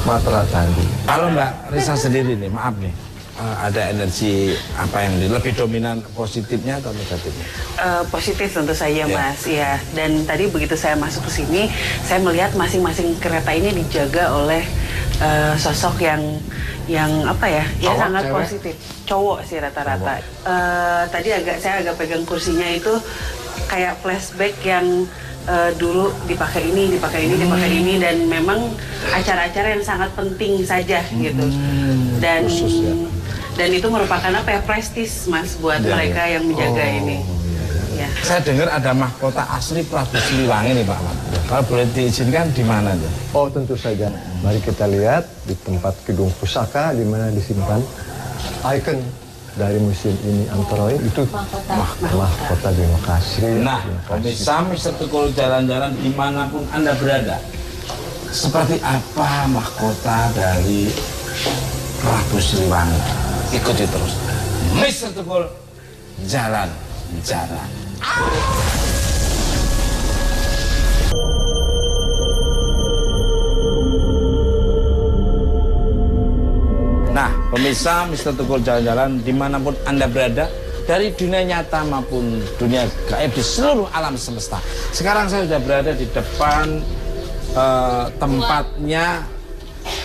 Matra tadi. Kalau Mbak Risa sendiri nih, maaf nih, ada energi apa yang lebih dominan, positifnya atau negatifnya? Positif tentu saja, Mas. Ya. Dan tadi begitu saya masuk ke sini, saya melihat masing-masing kereta ini dijaga oleh sosok yang apa ya? Ya sangat cewek? Positif. Cowok sih rata-rata. Tadi saya agak pegang kursinya itu kayak flashback yang dulu dipakai ini, dan memang acara-acara yang sangat penting saja gitu. Dan dan itu merupakan apa ya, prestis, Mas, buat mereka yang menjaga ini. Ya. Saya dengar ada mahkota asli Prabu Siliwangi nih, Pak Ahmad. Kalau boleh diizinkan di mana tuh? Oh, tentu saja. Mari kita lihat di tempat gedung pusaka di mana disimpan ikon dari museum ini, antara lain itu mahkota Bino Kasri. Nah, pemirsa Mister Tukul jalan-jalan dimanapun Anda berada, seperti apa mahkota dari Prabu Siliwangi? Ikuti terus Mister Tukul jalan-jalan. Nah, pemirsa Mister Tukul jalan-jalan dimanapun Anda berada, dari dunia nyata maupun dunia gaib di seluruh alam semesta. Sekarang saya sudah berada di depan tempatnya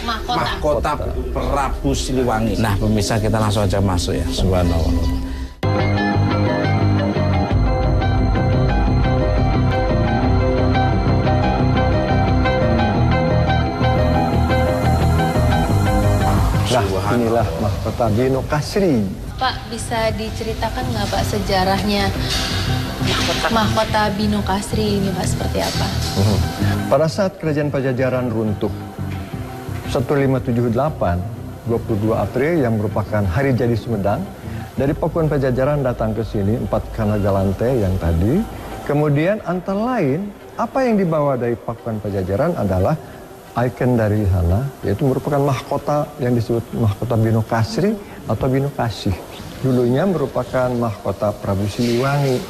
mahkota Prabu Siliwangi. Nah, pemirsa, kita langsung aja masuk ya. Subhanallah. Nah, inilah mahkota Bino Kasri. Pak, bisa diceritakan nggak, Pak, sejarahnya mahkota Bino Kasri ini, Pak, seperti apa? Pada saat Kerajaan Pajajaran runtuh 1578, 22 April yang merupakan hari jadi Sumedang, dari Pakuan Pajajaran datang ke sini 4 Kanagalante yang tadi. Kemudian antara lain, apa yang dibawa dari Pakuan Pajajaran adalah ikon dari sana, yaitu merupakan mahkota yang disebut mahkota Bino Kasri atau Bino Kasih. Dulunya merupakan mahkota Prabu Siliwangi.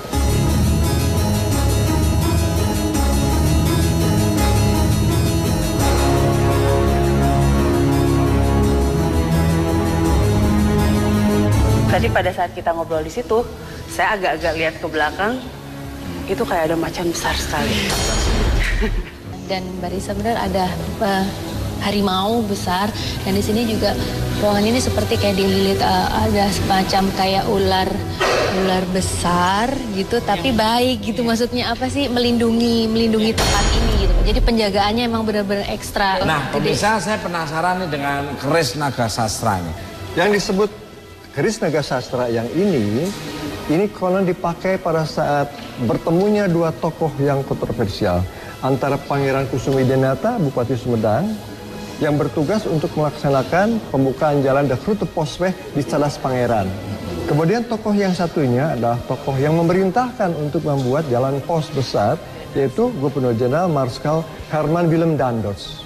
Tadi pada saat kita ngobrol di situ, saya agak-agak lihat ke belakang, itu kayak ada macan besar sekali. Dan Barisa benar ada harimau besar, dan di sini juga ruangan ini seperti kayak dililit ada semacam kayak ular besar gitu, tapi baik gitu, maksudnya apa sih, melindungi tempat ini gitu. Jadi penjagaannya emang benar-benar ekstra. Nah, pemirsa, saya penasaran nih dengan keris naga sastra ini. Yang disebut keris naga sastra yang ini konon dipakai pada saat bertemunya dua tokoh yang kontroversial antara Pangeran Kusumidenata, Bupati Sumedang, yang bertugas untuk melaksanakan pembukaan jalan The Rute Posweg di Cadas Pangeran. Kemudian tokoh yang satunya adalah tokoh yang memerintahkan untuk membuat jalan pos besar, yaitu Gubernur Jenderal Marskal Herman Willem Daendels.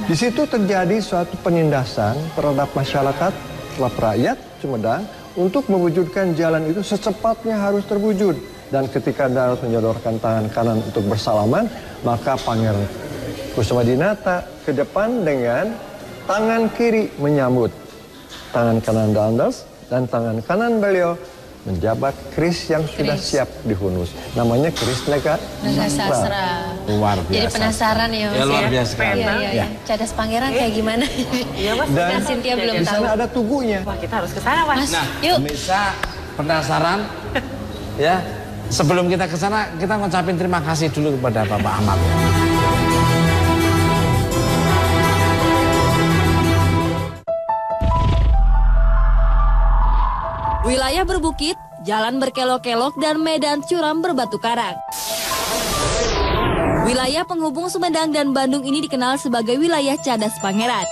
Di situ terjadi suatu penindasan terhadap masyarakat rakyat Sumedang untuk mewujudkan jalan itu secepatnya harus terwujud. Dan ketika Daendels menyodorkan tangan kanan untuk bersalaman, maka Pangeran Kusumadinata ke depan dengan tangan kiri menyambut tangan kanan Daendels, dan tangan kanan beliau menjabat keris yang sudah siap dihunus. Namanya keris naga sastra. Luar biasa. Jadi penasaran ya Mas ya? Luar biasa. Iya. Cadas Pangeran kayak gimana? Iya Mas. Dan Cynthia belum di sana ada tugunya. Wah, kita harus ke sana Mas. Nah, yuk. pemirsa penasaran ya? Sebelum kita ke sana, kita ngucapin terima kasih dulu kepada Bapak Ahmad. Wilayah berbukit, jalan berkelok-kelok, dan medan curam berbatu karang. Wilayah penghubung Sumedang dan Bandung ini dikenal sebagai wilayah Cadas Pangeran.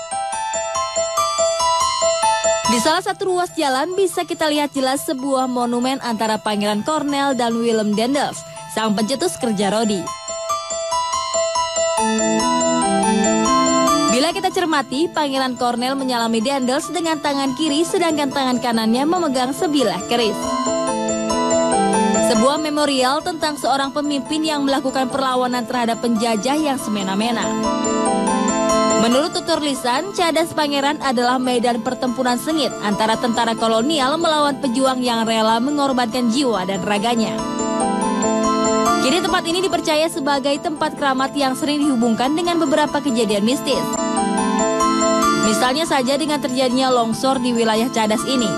Di salah satu ruas jalan bisa kita lihat jelas sebuah monumen antara Pangeran Cornel dan Willem Daendels, sang pencetus kerja rodi. Bila kita cermati, Pangeran Cornel menyalami Daendels dengan tangan kiri, sedangkan tangan kanannya memegang sebilah keris. Sebuah memorial tentang seorang pemimpin yang melakukan perlawanan terhadap penjajah yang semena-mena. Menurut tutur lisan, Cadas Pangeran adalah medan pertempuran sengit antara tentara kolonial melawan pejuang yang rela mengorbankan jiwa dan raganya. Kini tempat ini dipercaya sebagai tempat keramat yang sering dihubungkan dengan beberapa kejadian mistis. Misalnya saja dengan terjadinya longsor di wilayah Cadas ini.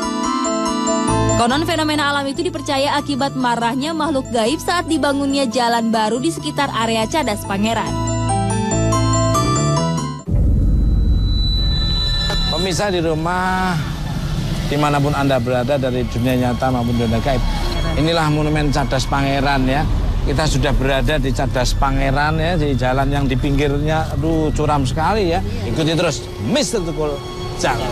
Konon fenomena alam itu dipercaya akibat marahnya makhluk gaib saat dibangunnya jalan baru di sekitar area Cadas Pangeran. Pemirsa di rumah, dimanapun Anda berada dari dunia nyata maupun dunia gaib, inilah monumen Cadas Pangeran ya. Kita sudah berada di Cadas Pangeran ya, di jalan yang di pinggirnya, aduh curam sekali ya. Ikuti terus, Mr. Tukul, jalan.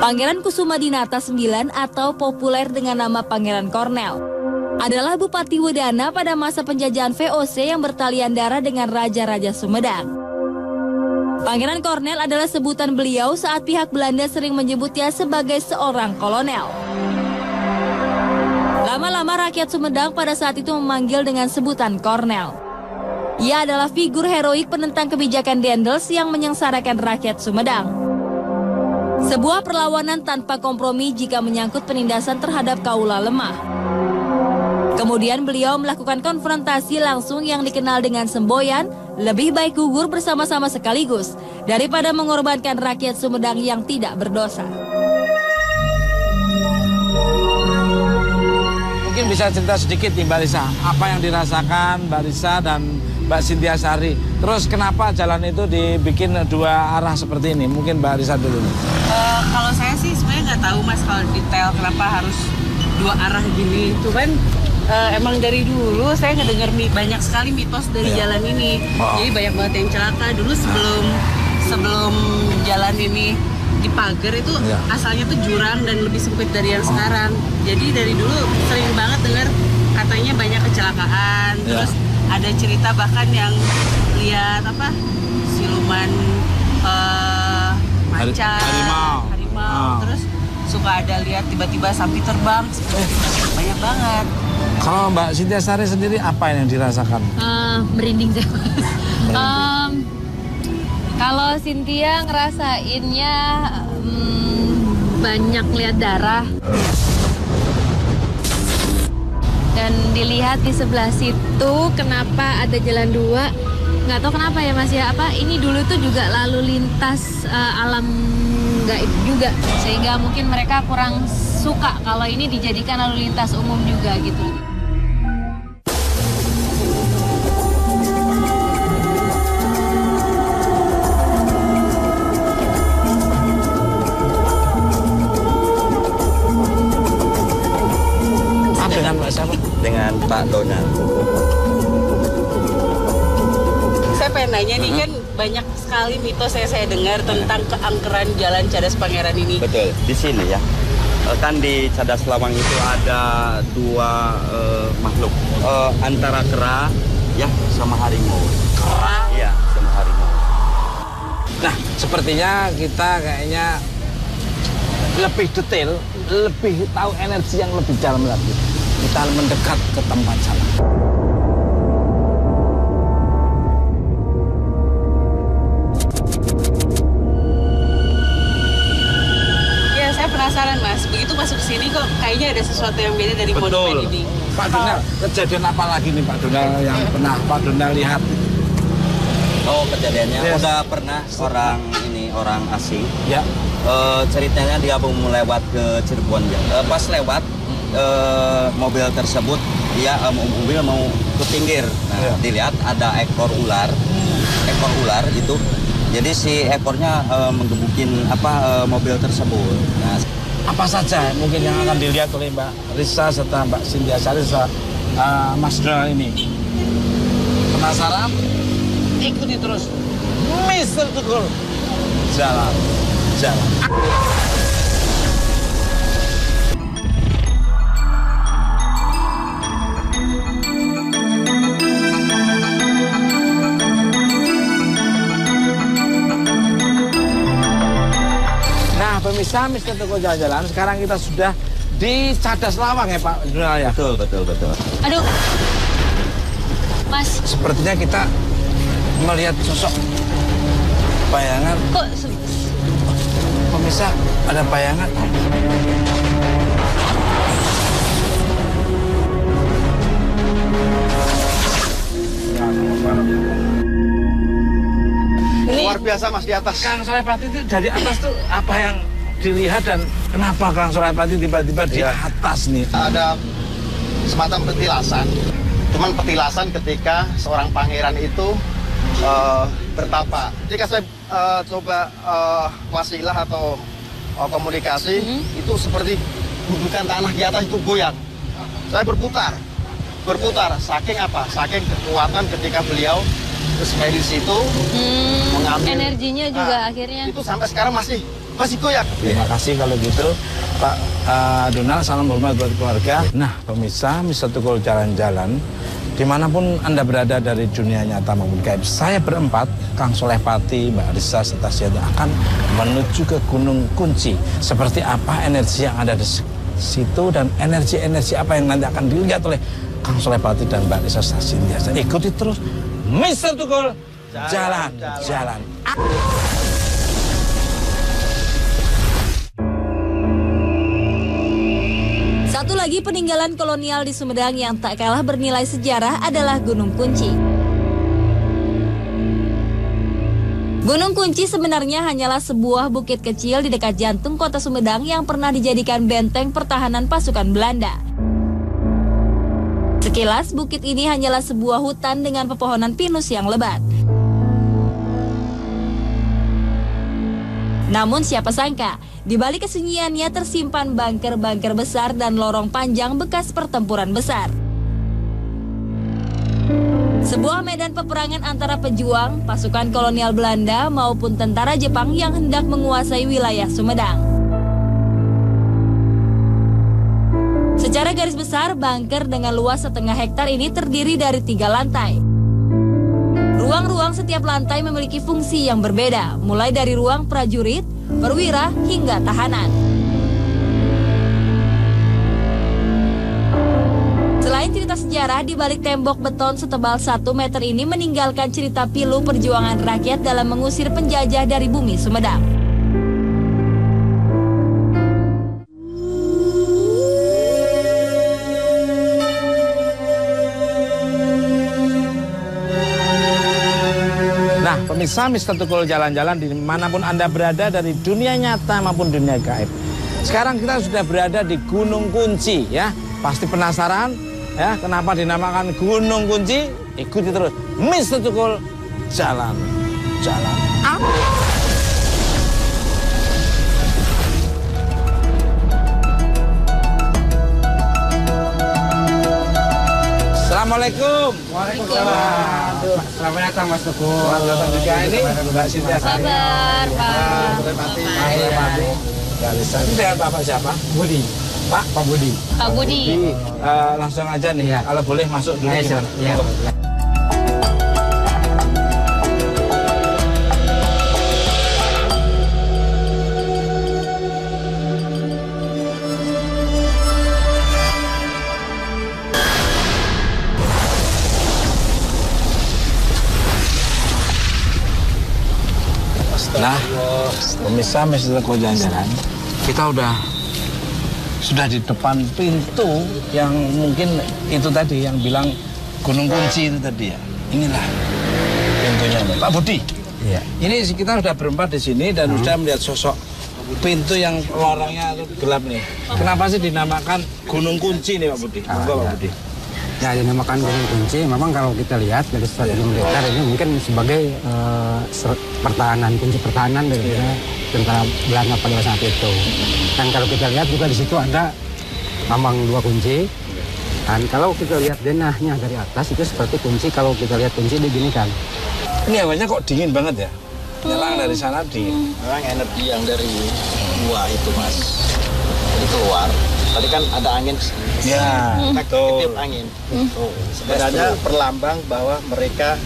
Pangeran Kusumadinata IX atau populer dengan nama Pangeran Cornel adalah Bupati Wedana pada masa penjajahan VOC yang bertalian darah dengan Raja-Raja Sumedang. Pangeran Cornel adalah sebutan beliau saat pihak Belanda sering menyebutnya sebagai seorang kolonel. Lama-lama rakyat Sumedang pada saat itu memanggil dengan sebutan Cornel. Ia adalah figur heroik penentang kebijakan Daendels yang menyengsarakan rakyat Sumedang. Sebuah perlawanan tanpa kompromi jika menyangkut penindasan terhadap kaula lemah. Kemudian beliau melakukan konfrontasi langsung yang dikenal dengan semboyan, lebih baik gugur bersama-sama sekaligus daripada mengorbankan rakyat Sumedang yang tidak berdosa. Mungkin bisa cerita sedikit nih Mbak Risa, apa yang dirasakan Mbak Risa dan Mbak Cynthia Sari. Terus kenapa jalan itu dibikin dua arah seperti ini? Mungkin Mbak Risa dulu. Kalau saya sih sebenarnya nggak tahu Mas kalau detail kenapa harus dua arah gini. Itu kan emang dari dulu saya ngedenger banyak sekali mitos dari jalan ini. Jadi banyak banget yang celaka. Dulu sebelum jalan ini dipagar itu asalnya tuh jurang dan lebih sempit dari yang sekarang. Jadi dari dulu sering banget dengar katanya banyak kecelakaan. Terus ada cerita bahkan yang lihat siluman macan, harimau. Terus suka ada lihat tiba-tiba sapi terbang. Banyak banget. Kalau Mbak Cynthia Sari sendiri apa yang dirasakan? Merinding sih. Kalau Cynthia ngerasainnya banyak lihat darah. Dan dilihat di sebelah situ, kenapa ada jalan dua? Nggak tahu kenapa ya Mas ya, ini dulu tuh juga lalu lintas alam gaib juga. Sehingga mungkin mereka kurang suka kalau ini dijadikan lalu lintas umum juga gitu. Dengan Pak siapa? Dengan Pak Donald. Saya pengen nanya nih, kan banyak sekali mitos yang saya dengar tentang keangkeran Jalan Cadas Pangeran ini. Betul, di sini ya. Kan di Cadas Lawang itu ada dua makhluk, antara kera ya sama harimau. Kera? Iya, sama harimau. Nah, sepertinya kita kayaknya lebih detail, lebih tahu energi yang lebih dalam lagi. Kita mendekat ke tempat sana. Ya, saya penasaran Mas. Begitu masuk ke sini kok kayaknya ada sesuatu yang beda dari monumen ini. Pak Donald, kejadian apa lagi nih Pak Donald yang pernah Pak Donald lihat? Oh, kejadiannya udah pernah orang asing. Ya. Ceritanya dia mau lewat ke Cirebon ya. Pas lewat mobil tersebut dia mobil mau ke pinggir. Nah, dilihat ada ekor ular itu. Jadi si ekornya menggebukin mobil tersebut. Nah, apa saja mungkin yang akan dilihat oleh Mbak Risa serta Mbak Cynthia Sari serta Mas Donald ini? Penasaran? Ikuti terus Mr. Tukul Jalan. Nah, pemirsa Mr. Tukul Jalan-Jalan, sekarang kita sudah di Cadas Lawang ya Pak Donald ya? Betul. Aduh, Mas. Sepertinya kita melihat sosok bayangan. Kok pemirsa ada bayangan? Luar biasa Mas di atas. Kang Solepati itu dari atas tuh apa yang dilihat dan kenapa Kang Solepati tiba-tiba di atas nih? Ada semacam petilasan. Cuman petilasan ketika seorang pangeran itu bertapa. Jika saya coba wasilah atau komunikasi, itu seperti gundukan tanah di atas itu goyang. Saya berputar. Saking apa? Saking kekuatan ketika beliau bersemedi di situ, mengambil energinya juga akhirnya. Itu sampai sekarang masih goyang. Terima kasih kalau gitu Pak Donald, salam hormat buat keluarga. Nah pemirsa Mr. Tukul Jalan-Jalan, dimanapun Anda berada dari dunia nyata maupun gaib, saya berempat, Kang Solepati, Mbak Risa, serta Cynthia akan menuju ke Gunung Kunci. Seperti apa energi yang ada di situ dan energi-energi apa yang nanti akan dilihat oleh Kang Solepati dan Mbak Risa serta Cynthia. Ikuti terus Mr. Tukul Jalan-Jalan. Satu lagi peninggalan kolonial di Sumedang yang tak kalah bernilai sejarah adalah Gunung Kunci. Gunung Kunci sebenarnya hanyalah sebuah bukit kecil di dekat jantung kota Sumedang yang pernah dijadikan benteng pertahanan pasukan Belanda. Sekilas, bukit ini hanyalah sebuah hutan dengan pepohonan pinus yang lebat. Namun siapa sangka, di balik kesunyiannya tersimpan bunker-bunker besar dan lorong panjang bekas pertempuran besar. Sebuah medan peperangan antara pejuang, pasukan kolonial Belanda maupun tentara Jepang yang hendak menguasai wilayah Sumedang. Secara garis besar, bunker dengan luas 0,5 hektar ini terdiri dari 3 lantai. Ruang-ruang setiap lantai memiliki fungsi yang berbeda, mulai dari ruang prajurit, perwira, hingga tahanan. Selain cerita sejarah, di balik tembok beton setebal 1 meter ini meninggalkan cerita pilu perjuangan rakyat dalam mengusir penjajah dari bumi Sumedang. Pemirsa Mister Tukul jalan-jalan dimanapun Anda berada dari dunia nyata maupun dunia gaib. Sekarang kita sudah berada di Gunung Kunci ya. Pasti penasaran ya kenapa dinamakan Gunung Kunci? Ikuti terus Mister Tukul jalan-jalan. Assalamualaikum. Waalaikumsalam. Selamat datang Mas Tukul. Selamat datang juga ini Mbak Sintia. Sabar, Pak. Ini dengan Bapak siapa? Budi. Pak Budi. Pak Budi. Langsung aja nih ya. Kalau boleh masuk dulu. Iya. Nah, pemirsa Mister Tukul jalan-jalan, kita sudah di depan pintu yang mungkin itu tadi yang bilang Gunung Kunci itu tadi ya. Inilah pintunya, Pak Budi. Iya. Ini kita sudah berempat di sini dan sudah melihat sosok pintu yang lorongnya gelap nih. Kenapa sih dinamakan Gunung Kunci nih Pak Budi? Pak Budi. Ya, dinamakan Gunung Kunci. Memang kalau kita lihat dari strategi militer ini mungkin sebagai pertahanan, kunci pertahanan dari tentara Belanda pada saat itu. Dan kalau kita lihat juga di situ ada lambang 2 kunci. Dan kalau kita lihat denahnya dari atas itu seperti kunci. Kalau kita lihat kunci diginikan. Ini awalnya kok dingin banget ya? Nyala dari sana dingin. Memang energi yang dari gua itu Mas, jadi keluar. Tadi kan ada angin. Ya, Ketiup angin. Sebenarnya perlambang bahwa mereka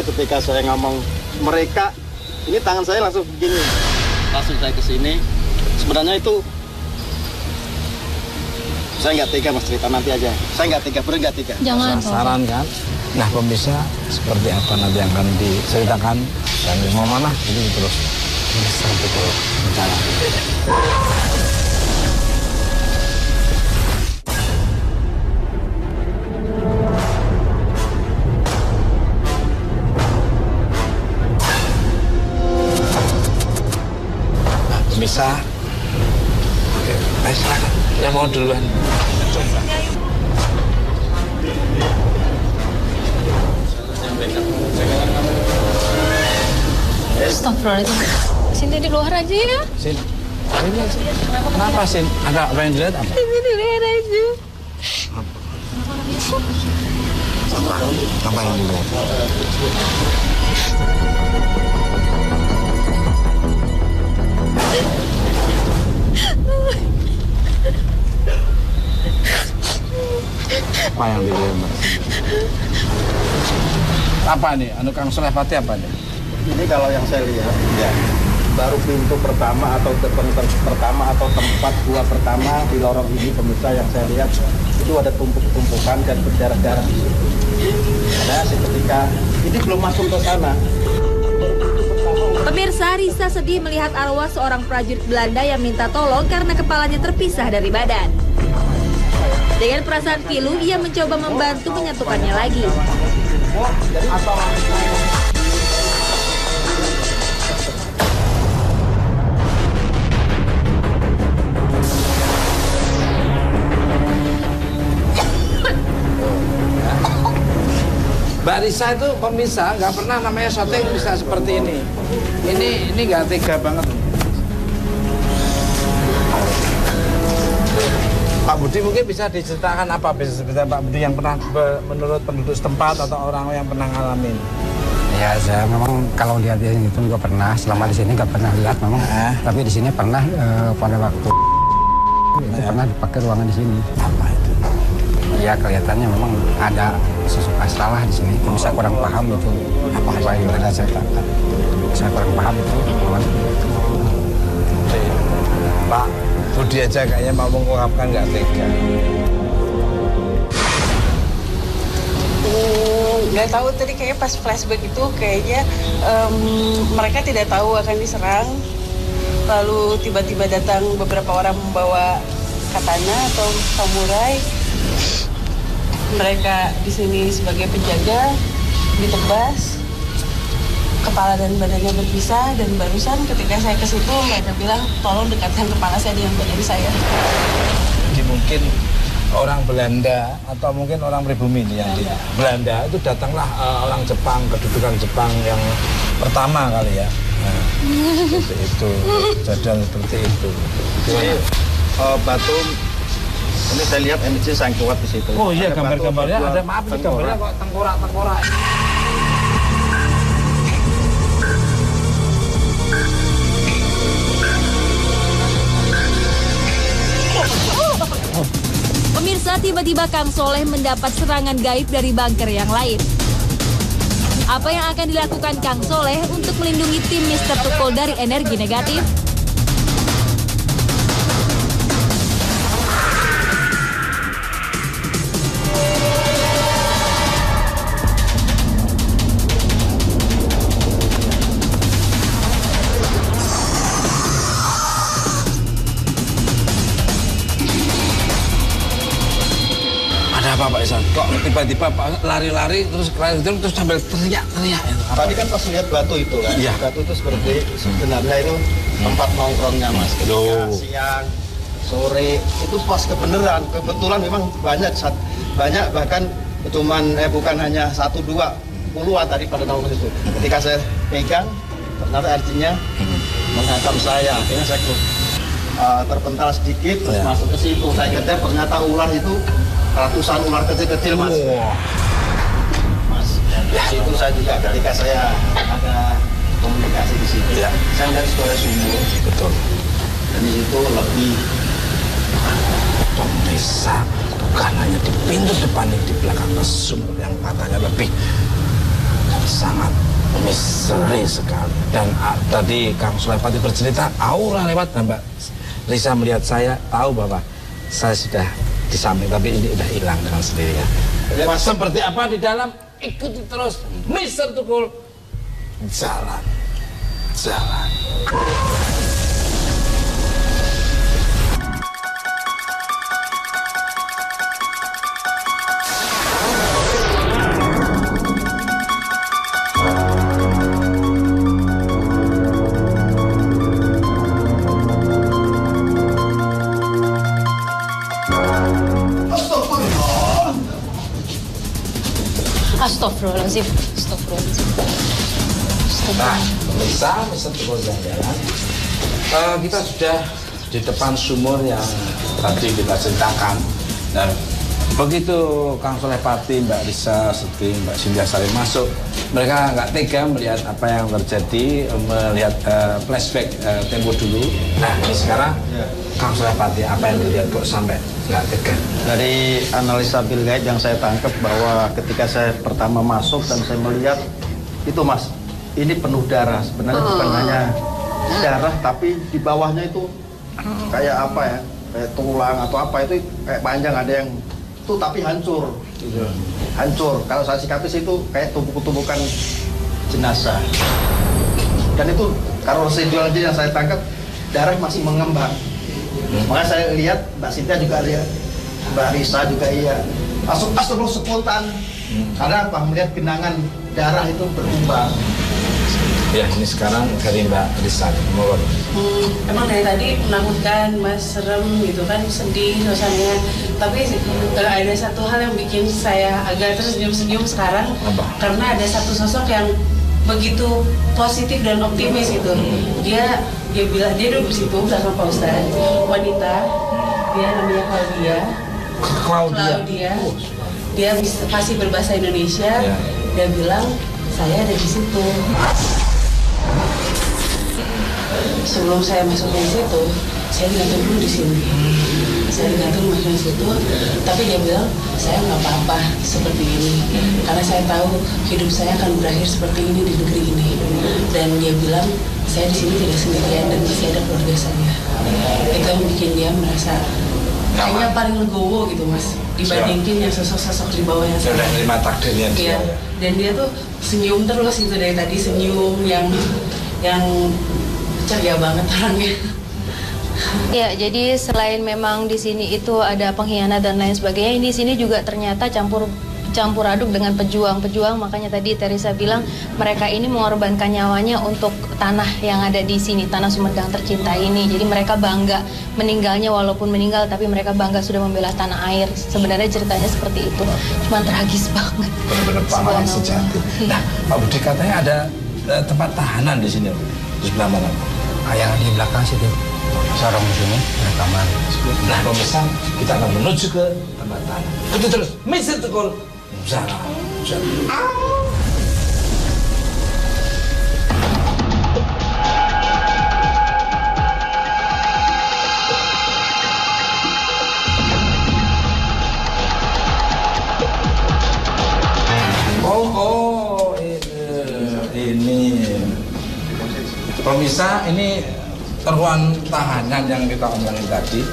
ketika saya ngomong mereka, ini tangan saya langsung begini. Langsung saya ke sini. Sebenarnya itu saya nggak tega Mas, cerita nanti aja. Saya nggak tega, bener nggak tega. Jangan. Saran kan? Nah pemirsa seperti apa nanti yang akan diceritakan dan mau mana itu terus Mister Tukul jalan. Nah pemirsa, oke, baik silakan. Yang mau duluan. Astagfirullahaladzim. Sinti di luar aja ya. Sin, kenapa Sin? Ada apa yang dilihat apa? Sinti di luar aja. Apa yang dilihat? Apa yang dilihat Mas? Apa nih? Anu Kang Solehpati apa nih? Ini kalau yang saya lihat, ya, baru pintu pertama atau gerbang pertama atau tempat gua pertama di lorong ini pemirsa yang saya lihat itu ada tumpuk-tumpukan dan berdarah-darah. Ada ketika ini belum masuk ke sana. Pemirsa, Risa sedih melihat arwah seorang prajurit Belanda yang minta tolong karena kepalanya terpisah dari badan. Dengan perasaan pilu, ia mencoba membantu menyatukannya lagi. Mbak Risa itu pemirsa, nggak pernah namanya syuting bisa seperti ini. Ini nggak tega banget. Pak Budi mungkin bisa diceritakan apa bisa Pak Budi yang pernah menurut penduduk setempat atau orang yang pernah ngalamin. Ya, saya memang kalau lihat di sini itu juga pernah. Selama di sini nggak pernah lihat memang. Tapi di sini pernah pada waktu itu pernah dipakai ruangan di sini. Apa itu? Ya kelihatannya memang ada sosok astral di sini. Bisa kurang paham itu apa yang ada saya katakan. Saya kurang paham itu. Pak Budi aja kayaknya mau mengungkapkan nggak tega. Nggak tahu tadi kayaknya pas flashback itu kayaknya mereka tidak tahu akan diserang. Lalu tiba-tiba datang beberapa orang membawa katana atau samurai. Mereka di sini sebagai penjaga ditebas, kepala dan badannya berpisah, dan barusan ketika saya ke situ mereka bilang tolong dekatkan kepala saya dengan badan saya. Jadi mungkin orang Belanda atau mungkin orang pribumi ini yang di Belanda itu datanglah orang Jepang, kedudukan Jepang yang pertama kali ya. Nah, seperti itu, kejadian seperti itu. Jadi batu ini saya lihat energi sangat kuat di situ. Oh iya, gambar-gambarnya ada, maaf ini gambarnya kok tengkorak-tengkorak. Pemirsa, tiba-tiba Kang Soleh mendapat serangan gaib dari bunker yang lain. Apa yang akan dilakukan Kang Soleh untuk melindungi tim Mr. Tukul dari energi negatif? Apa Pak Isan? Kok tiba-tiba lari-lari terus sambil teriak-teriak itu? Tadi kan pas lihat batu itu kan, ya. Batu itu seperti sebenarnya itu tempat nongkrongnya Mas. Ketika siang, sore itu pas kebetulan memang banyak bahkan bukan hanya 1-2 puluhan tadi pada nongkrong itu. Ketika saya pegang, ternyata artinya menghantam saya. Akhirnya saya terpental sedikit, terus masuk ke situ. Saya kejar ternyata ular itu ratusan ular kecil-kecil Mas. Mas, di situ saya juga ketika saya ada komunikasi di situ, saya melihat suara sumur. Betul. Dan itu lebih bisa, bukan hanya di pintu depan ini, di belakang sumur yang katanya lebih sangat misteri sekali. Dan tadi Kang Sulaiman bercerita aura lewat, dan Mbak Risa melihat saya tahu bahwa saya sudah di samping, tapi ini udah hilang dengan sendirinya. Seperti apa di dalam? Ikuti terus Mr. Tukul. Jalan. Astagfirullahaladzim. Nah, pemirsa, Mr. Tukul jalan-jalan. Kita sudah di depan sumur yang tadi kita ceritakan. Dan begitu Kang Soleh Pati, Mbak Risa, Mbak Cynthia Salim masuk, mereka nggak tega melihat apa yang terjadi, melihat flashback tempo dulu. Nah, ini sekarang Kang Soleh Pati, apa yang dilihat kok sampai nggak tega? Dari analisa Bill Gates yang saya tangkap bahwa ketika saya pertama masuk dan saya melihat itu Mas, ini penuh darah. Sebenarnya bukan hanya darah, tapi di bawahnya itu kayak apa ya, kayak tulang atau apa itu kayak panjang, ada yang itu tapi hancur. Hancur. Kalau saya sikapi itu kayak tumpukan jenazah. Dan itu kalau residual yang saya tangkap, darah masih mengembang. Makanya saya lihat Mbak Cynthia juga lihat, Mbak Risa juga iya. Langsung spontan. Karena apa? Melihat genangan darah itu bertumbang. Ya, ini sekarang dari Mbak Risa. Emang dari tadi menakutkan, Mas, serem gitu kan, sedih suasananya. Tapi ada satu hal yang bikin saya agak tersenyum-senyum sekarang. Apa? Karena ada satu sosok yang begitu positif dan optimis itu. Dia bilang, dia duduk di situ belakang Pak Ustadz, wanita, dia namanya Claudia. Dia masih berbahasa Indonesia. Dia bilang, saya ada di situ. Sebelum saya masuk di situ, saya digantung dulu di sini. Saya digantung masuk di situ, tapi dia bilang saya nggak apa-apa seperti ini, karena saya tahu hidup saya akan berakhir seperti ini di negeri ini. Dan dia bilang saya di sini tidak sendirian dan masih ada keluarga saya. Itu yang bikin dia merasa kayaknya paling legowo gitu Mas, dibandingin yang sosok-sosok di bawah yang sudah menerima takdirnya dia. Dan dia tuh senyum terus gitu dari tadi, senyum yang ceria banget orangnya. Ya, jadi selain memang di sini itu ada pengkhianat dan lain sebagainya, di sini juga ternyata campur aduk dengan pejuang-pejuang. Makanya tadi Teresa bilang mereka ini mengorbankan nyawanya untuk tanah yang ada di sini, tanah Sumedang tercinta ini. Jadi mereka bangga meninggalnya, walaupun meninggal tapi mereka bangga sudah membela tanah air. Sebenarnya ceritanya seperti itu, cuman tragis banget. Benar-benar pahlawan sejati. Nah, Pak Budi katanya ada tempat tahanan di sini, di sebelah mana? Yang di belakang situ, sarung di sini, kamar. Nah, pemirsa, kita akan menuju ke tempat tahanan. Itu terus, Mr. Tukul. Zara. Ini pemirsa, ini ruang tahanan yang kita omongin tadi,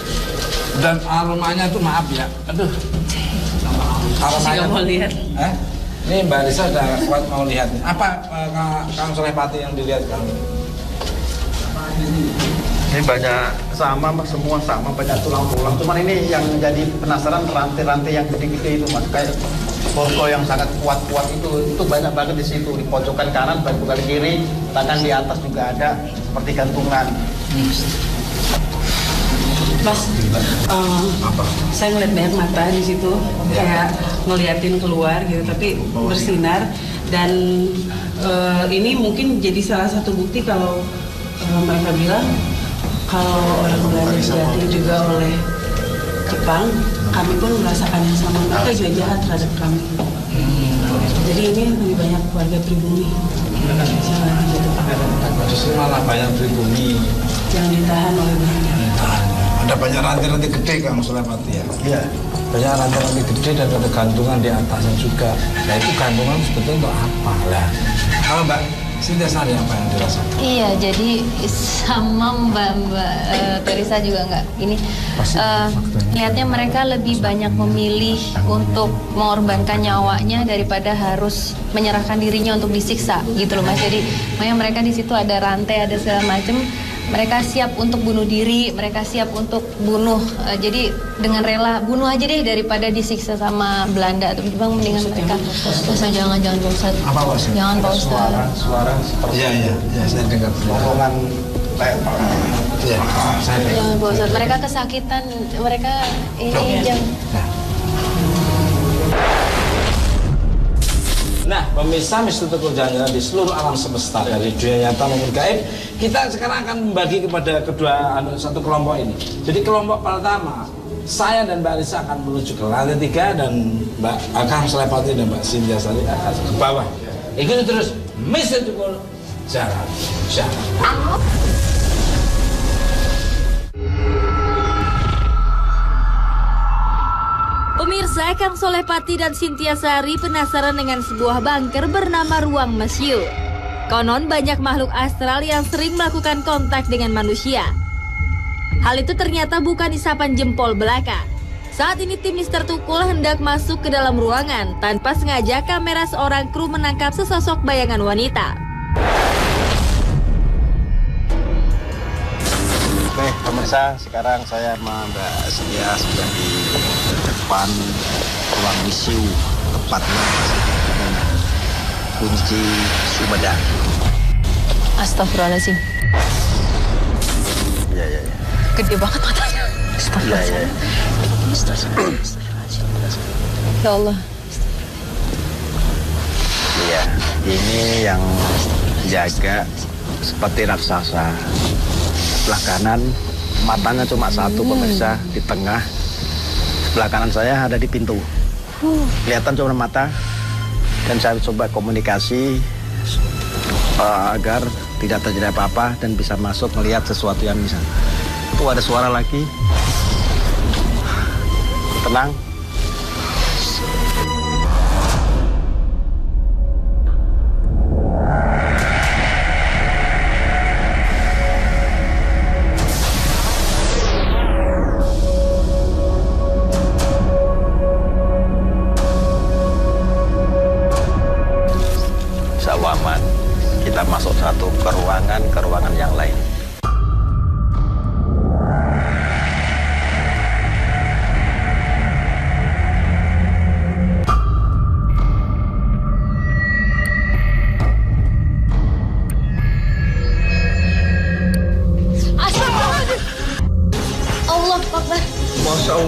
dan aromanya tuh maaf ya, aduh. Saya mau lihat. Ini Mbak Lisa udah kuat mau lihat. Apa Kang Solepati yang dilihat kamu? Ini banyak sama Mas, semua sama, banyak tulang-tulang. Cuman ini yang jadi penasaran rantai-rantai yang gede-gede itu Mas, kayak borgo yang sangat kuat-kuat itu banyak banget di situ, di pojokan kanan, pojokan kiri, tangan di atas juga ada seperti gantungan. Mas, saya ngeliat banyak mata di situ, kayak ngeliatin keluar gitu, tapi bersinar. Dan ini mungkin jadi salah satu bukti kalau mereka bilang kalau orang Belanda dijatuhi juga oleh Jepang, kami pun merasakan yang sama. Mereka juga jahat terhadap kami. Jadi ini lebih banyak warga pribumi yang dijatuhkan. Justru malah banyak pribumi yang ditahan oleh Belanda. Ada banyak rantai-rantai gede Kang Solepati ya? Iya. Banyak rantai-rantai gede dan ada gantungan di atasnya juga. Nah itu gantungan sebetulnya untuk apa lah? Kalau Mbak Sintia Sari apa yang dirasakan? Iya, jadi sama Mbak Teresa juga nggak ini. Lihatnya mereka lebih banyak memilih untuk mengorbankan nyawanya daripada harus menyerahkan dirinya untuk disiksa gitu loh Mas. Jadi makanya mereka di situ ada rantai, ada segala macam. Mereka siap untuk bunuh diri, mereka siap untuk bunuh. Jadi dengan rela bunuh aja deh daripada disiksa sama Belanda atau Jepang, mendingan mereka. Jangan Pak Ustadz. Apa Pak Ustadz? Jangan Pak Ustadz. Suara seperti Iya, saya dengar. potongan kayak Iya, saya dengar. Jangan Pak Ustadz. Mereka kesakitan, mereka ini jangan. Nah, pemirsa Mr. Tukul Jalan-Jalan di seluruh alam semesta dari dunia nyata maupun gaib, kita sekarang akan membagi kepada satu kelompok ini. Jadi kelompok pertama, saya dan Mbak Lisa akan menuju ke lantai 3 dan Mbak Kang Solepati dan Mbak Sintia Sari akan ke bawah. Ikuti terus Mr. Tukul Jalan-Jalan. Pemirsa, Kang Solepati dan Sintia Sari penasaran dengan sebuah bunker bernama Ruang Mesiu. Konon banyak makhluk astral yang sering melakukan kontak dengan manusia. Hal itu ternyata bukan isapan jempol belaka. Saat ini tim Mr. Tukul hendak masuk ke dalam ruangan. Tanpa sengaja kamera seorang kru menangkap sesosok bayangan wanita. Oke, pemirsa, sekarang saya sama Mbak Sintia sudah di depan ruang misiu, tepatnya dengan kunci Sumedang. Astagfirullahaladzim. Iya. Gede banget matanya. Iya. Ya Allah. Iya, ini yang jaga seperti raksasa. Sebelah kanan matanya cuma satu pemirsa, di tengah. Sebelah kanan saya ada di pintu. Kelihatan cuma mata. Dan saya coba komunikasi agar tidak terjadi apa-apa dan bisa masuk melihat sesuatu yang bisa. Itu ada suara lagi. Tenang. Aman. Kita masuk satu ke ruangan yang lain.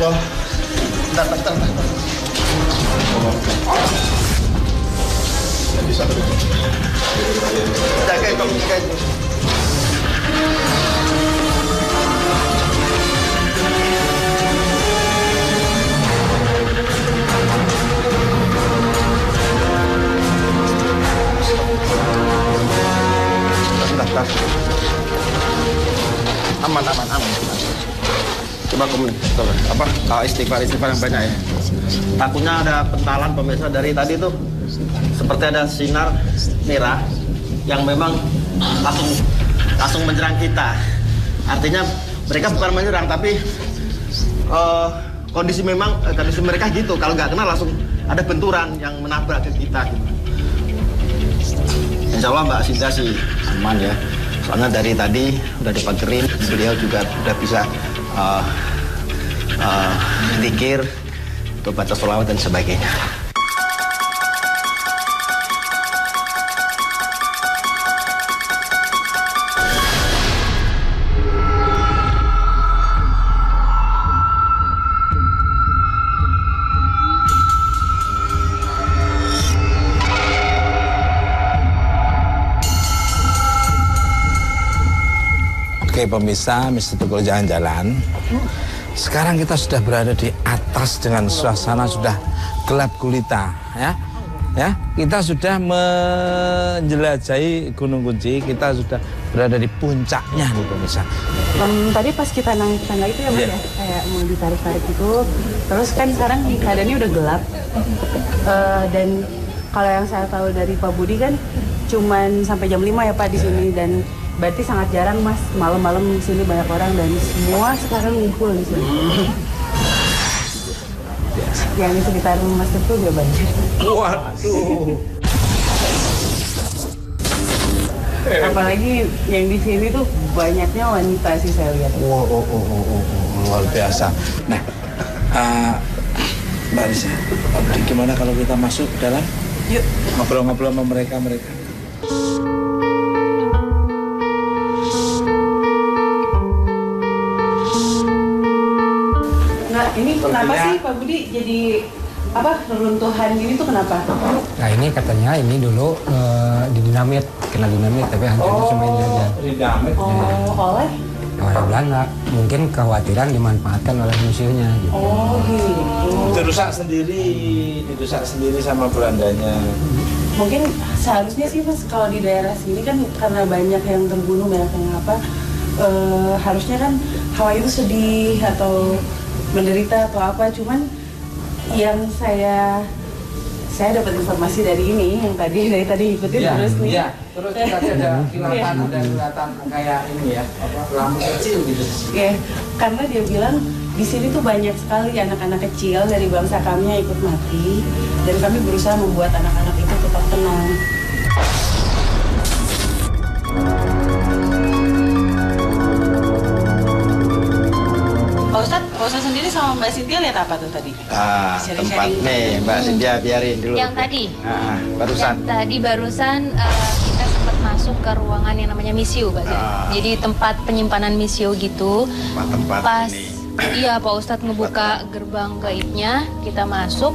Allah. Bentar. Bisa tuh. Jaga itu. Bentar. Aman. Coba istighfar yang banyak ya. Takutnya ada pentalan pemirsa dari tadi tuh seperti ada sinar merah yang memang langsung menyerang kita. Artinya mereka bukan menyerang tapi kondisi mereka gitu. Kalau nggak kenal langsung ada benturan yang menabrak ke kita gitu. Insya Allah Mbak Sinta sih aman ya. Soalnya dari tadi udah dipagerin, beliau juga udah bisa zikir, baca sholawat dan sebagainya. Oke pemirsa, Mister Tukul jalan-jalan. Sekarang kita sudah berada di atas dengan suasana sudah gelap gulita, ya. Kita sudah menjelajahi Gunung Kunci, kita sudah berada di puncaknya nih pemirsa. Tadi pas kita naik tangga itu ya Mas ya, kayak mau ditarik-tarik gitu. Terus kan sekarang keadaannya udah gelap. Dan kalau yang saya tahu dari Pak Budi kan cuman sampai jam 5 ya Pak di sini, dan berarti sangat jarang Mas malam-malam di sini banyak orang dan semua sekarang ngumpul di sini. Yang di sekitar Mas itu juga banyak. Waduh. Apalagi yang di sini tuh banyaknya wanita sih saya lihat. Luar biasa. Nah, Mbak Lisa, gimana kalau kita masuk ke dalam? Yuk. Ngobrol-ngobrol sama mereka. Nah, ini kenapa sih Pak Budi jadi reruntuhan gini tuh kenapa? Nah ini katanya ini dulu didinamit, kena dinamit, tapi hancurnya cuma ini aja. Dinamit? Oleh Belanda. Mungkin kekhawatiran dimanfaatkan oleh musuhnya. Gitu. Oh gitu. Dirusak sendiri sama Belandanya. Mungkin seharusnya sih Mas kalau di daerah sini kan karena banyak yang terbunuh, banyak yang harusnya kan hawa itu sedih atau menderita atau apa, cuman yang saya dapat informasi dari ini yang tadi ikutin terus nih. Iya, terus tadi ada kilatan kayak ini ya, lampu kecil gitu. Iya, karena dia bilang di sini tuh banyak sekali anak-anak kecil dari bangsa kami yang ikut mati, dan kami berusaha membuat anak-anak itu tetap tenang. Pak Ustadz sendiri sama Mbak Cynthia lihat apa tuh tadi? Tempat nih Mbak Cynthia biarin dulu. Yang tadi? Barusan. Yang tadi barusan kita sempat masuk ke ruangan yang namanya misiu, Pak. Jadi tempat penyimpanan misiu gitu. Tempat pas ini. Iya, Pak Ustadz ngebuka gerbang gaibnya, kita masuk,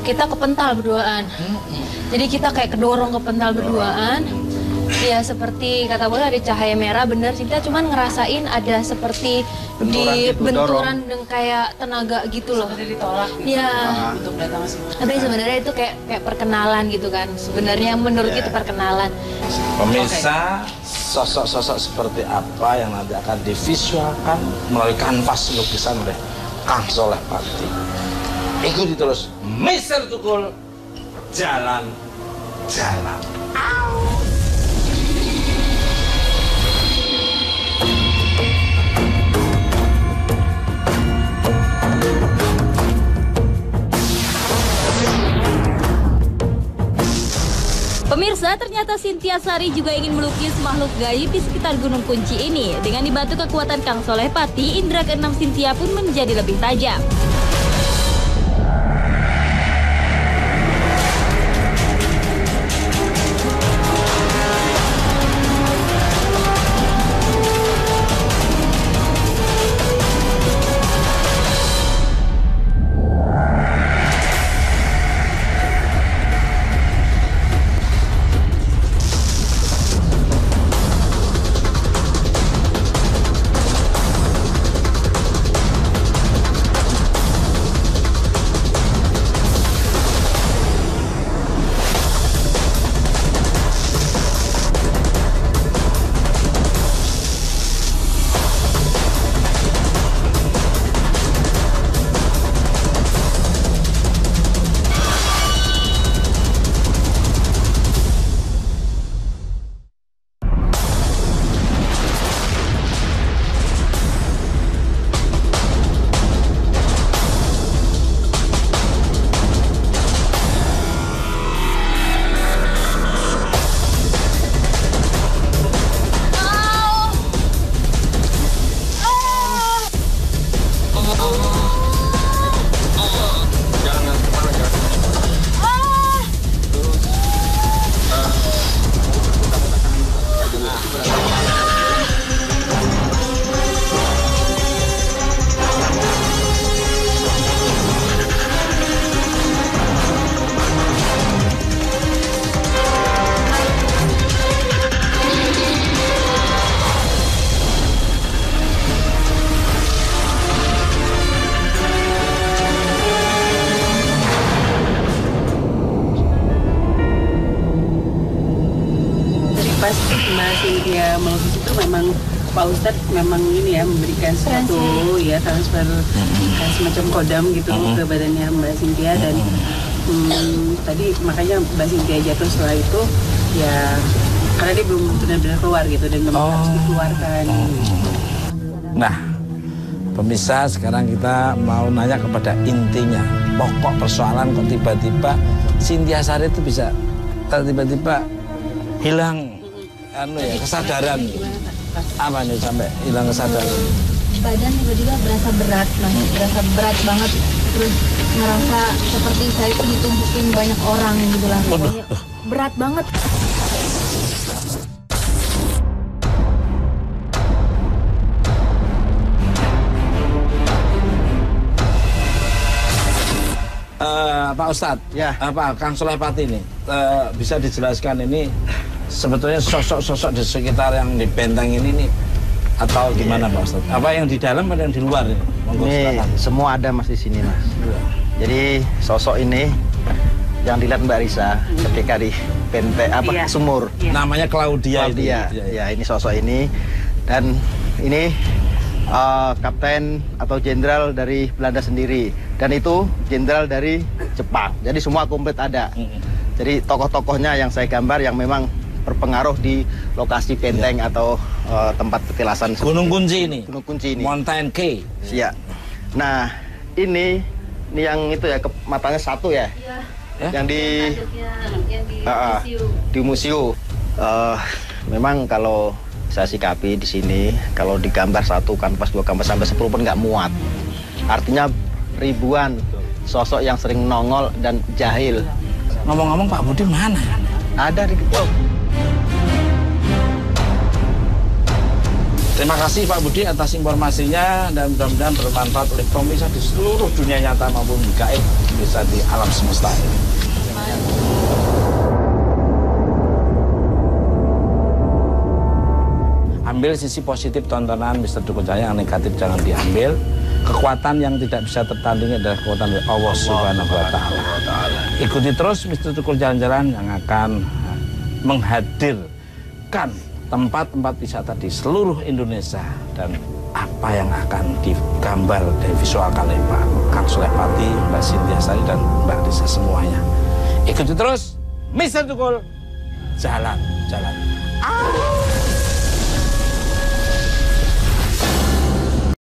kita kepental berduaan. Jadi kita kayak kedorong kepental berduaan. Ya seperti kata Bola ada cahaya merah, bener sih, kita cuman ngerasain ada seperti benturan dan kayak tenaga gitu loh. Seperti ditolak gitu. Iya. Untuk datang semua. Tapi sebenarnya itu kayak perkenalan gitu kan. Sebenarnya menurut itu perkenalan. Pemirsa, sosok-sosok seperti apa yang nanti akan divisualkan melalui kanvas lukisan oleh Kang Soleh Pati. Ikuti terus Mister Tukul jalan-jalan. Pemirsa, ternyata Cynthia Sari juga ingin melukis makhluk gaib di sekitar Gunung Kunci ini. Dengan dibantu kekuatan Kang Soleh Pati, indera keenam Cynthia pun menjadi lebih tajam. pas Mbak Cynthia melukis itu memang Pak Ustadz memang ini ya memberikan suatu ya transfer semacam kodam gitu ke badannya Mbak Cynthia dan tadi makanya Mbak Cynthia jatuh setelah itu ya karena dia belum benar-benar keluar gitu dan memang harus dikeluarkan. Nah, pemirsa, sekarang kita mau nanya kepada intinya, pokok persoalan kok tiba-tiba Cynthia Sari itu bisa tiba-tiba hilang kesadaran. Apa nih sampai hilang kesadaran? Badan tiba-tiba berasa berat, Mas. Berasa berat banget. Terus merasa seperti saya itu ditumpukin banyak orang gitu lah. Pokoknya berat banget. Pak Ustadz, Kang Sulaiman ini bisa dijelaskan ini sebetulnya sosok-sosok di sekitar yang di benteng ini nih atau gimana Pak Ustadz? Apa yang di dalam atau yang di luar ini? Ini semua ada Mas di sini Mas. Jadi sosok ini yang dilihat Mbak Risa ketika di benteng sumur. Namanya Claudia. Ya ini sosok ini dan ini kapten atau jenderal dari Belanda sendiri dan itu jenderal dari Jepang. Jadi semua komplit ada. Jadi tokoh-tokohnya yang saya gambar yang memang berpengaruh di lokasi benteng atau tempat petilasan. Gunung Kunci ini. Gunung Kunci ini. Mountain Key. Iya. Nah ini yang itu ya matanya satu ya. Yang di museum. Memang kalau saya sikapi di sini kalau digambar satu kanvas, dua kanvas sampai 10 pun nggak muat. Artinya ribuan sosok yang sering nongol dan jahil. Ngomong-ngomong Pak Budi mana? Ada di Kepul. Terima kasih Pak Budi atas informasinya dan mudah-mudahan bermanfaat oleh pemirsa di seluruh dunia nyata maupun gaib bisa di alam semesta ini. Ambil sisi positif tontonan Mr. Dukun Jaya, yang negatif jangan diambil. Kekuatan yang tidak bisa tertandingi adalah kekuatan dari Allah Subhanahu wa Ta'ala. Ikuti terus Mr. Dukun Jalan-Jalan yang akan menghadirkan tempat-tempat wisata di seluruh Indonesia dan apa yang akan digambar dan visualkan oleh Pak Kang Sulaiman, Mbak Cynthia Sari dan Mbak Risa semuanya. Ikuti terus Mr. Dukun Jalan-Jalan.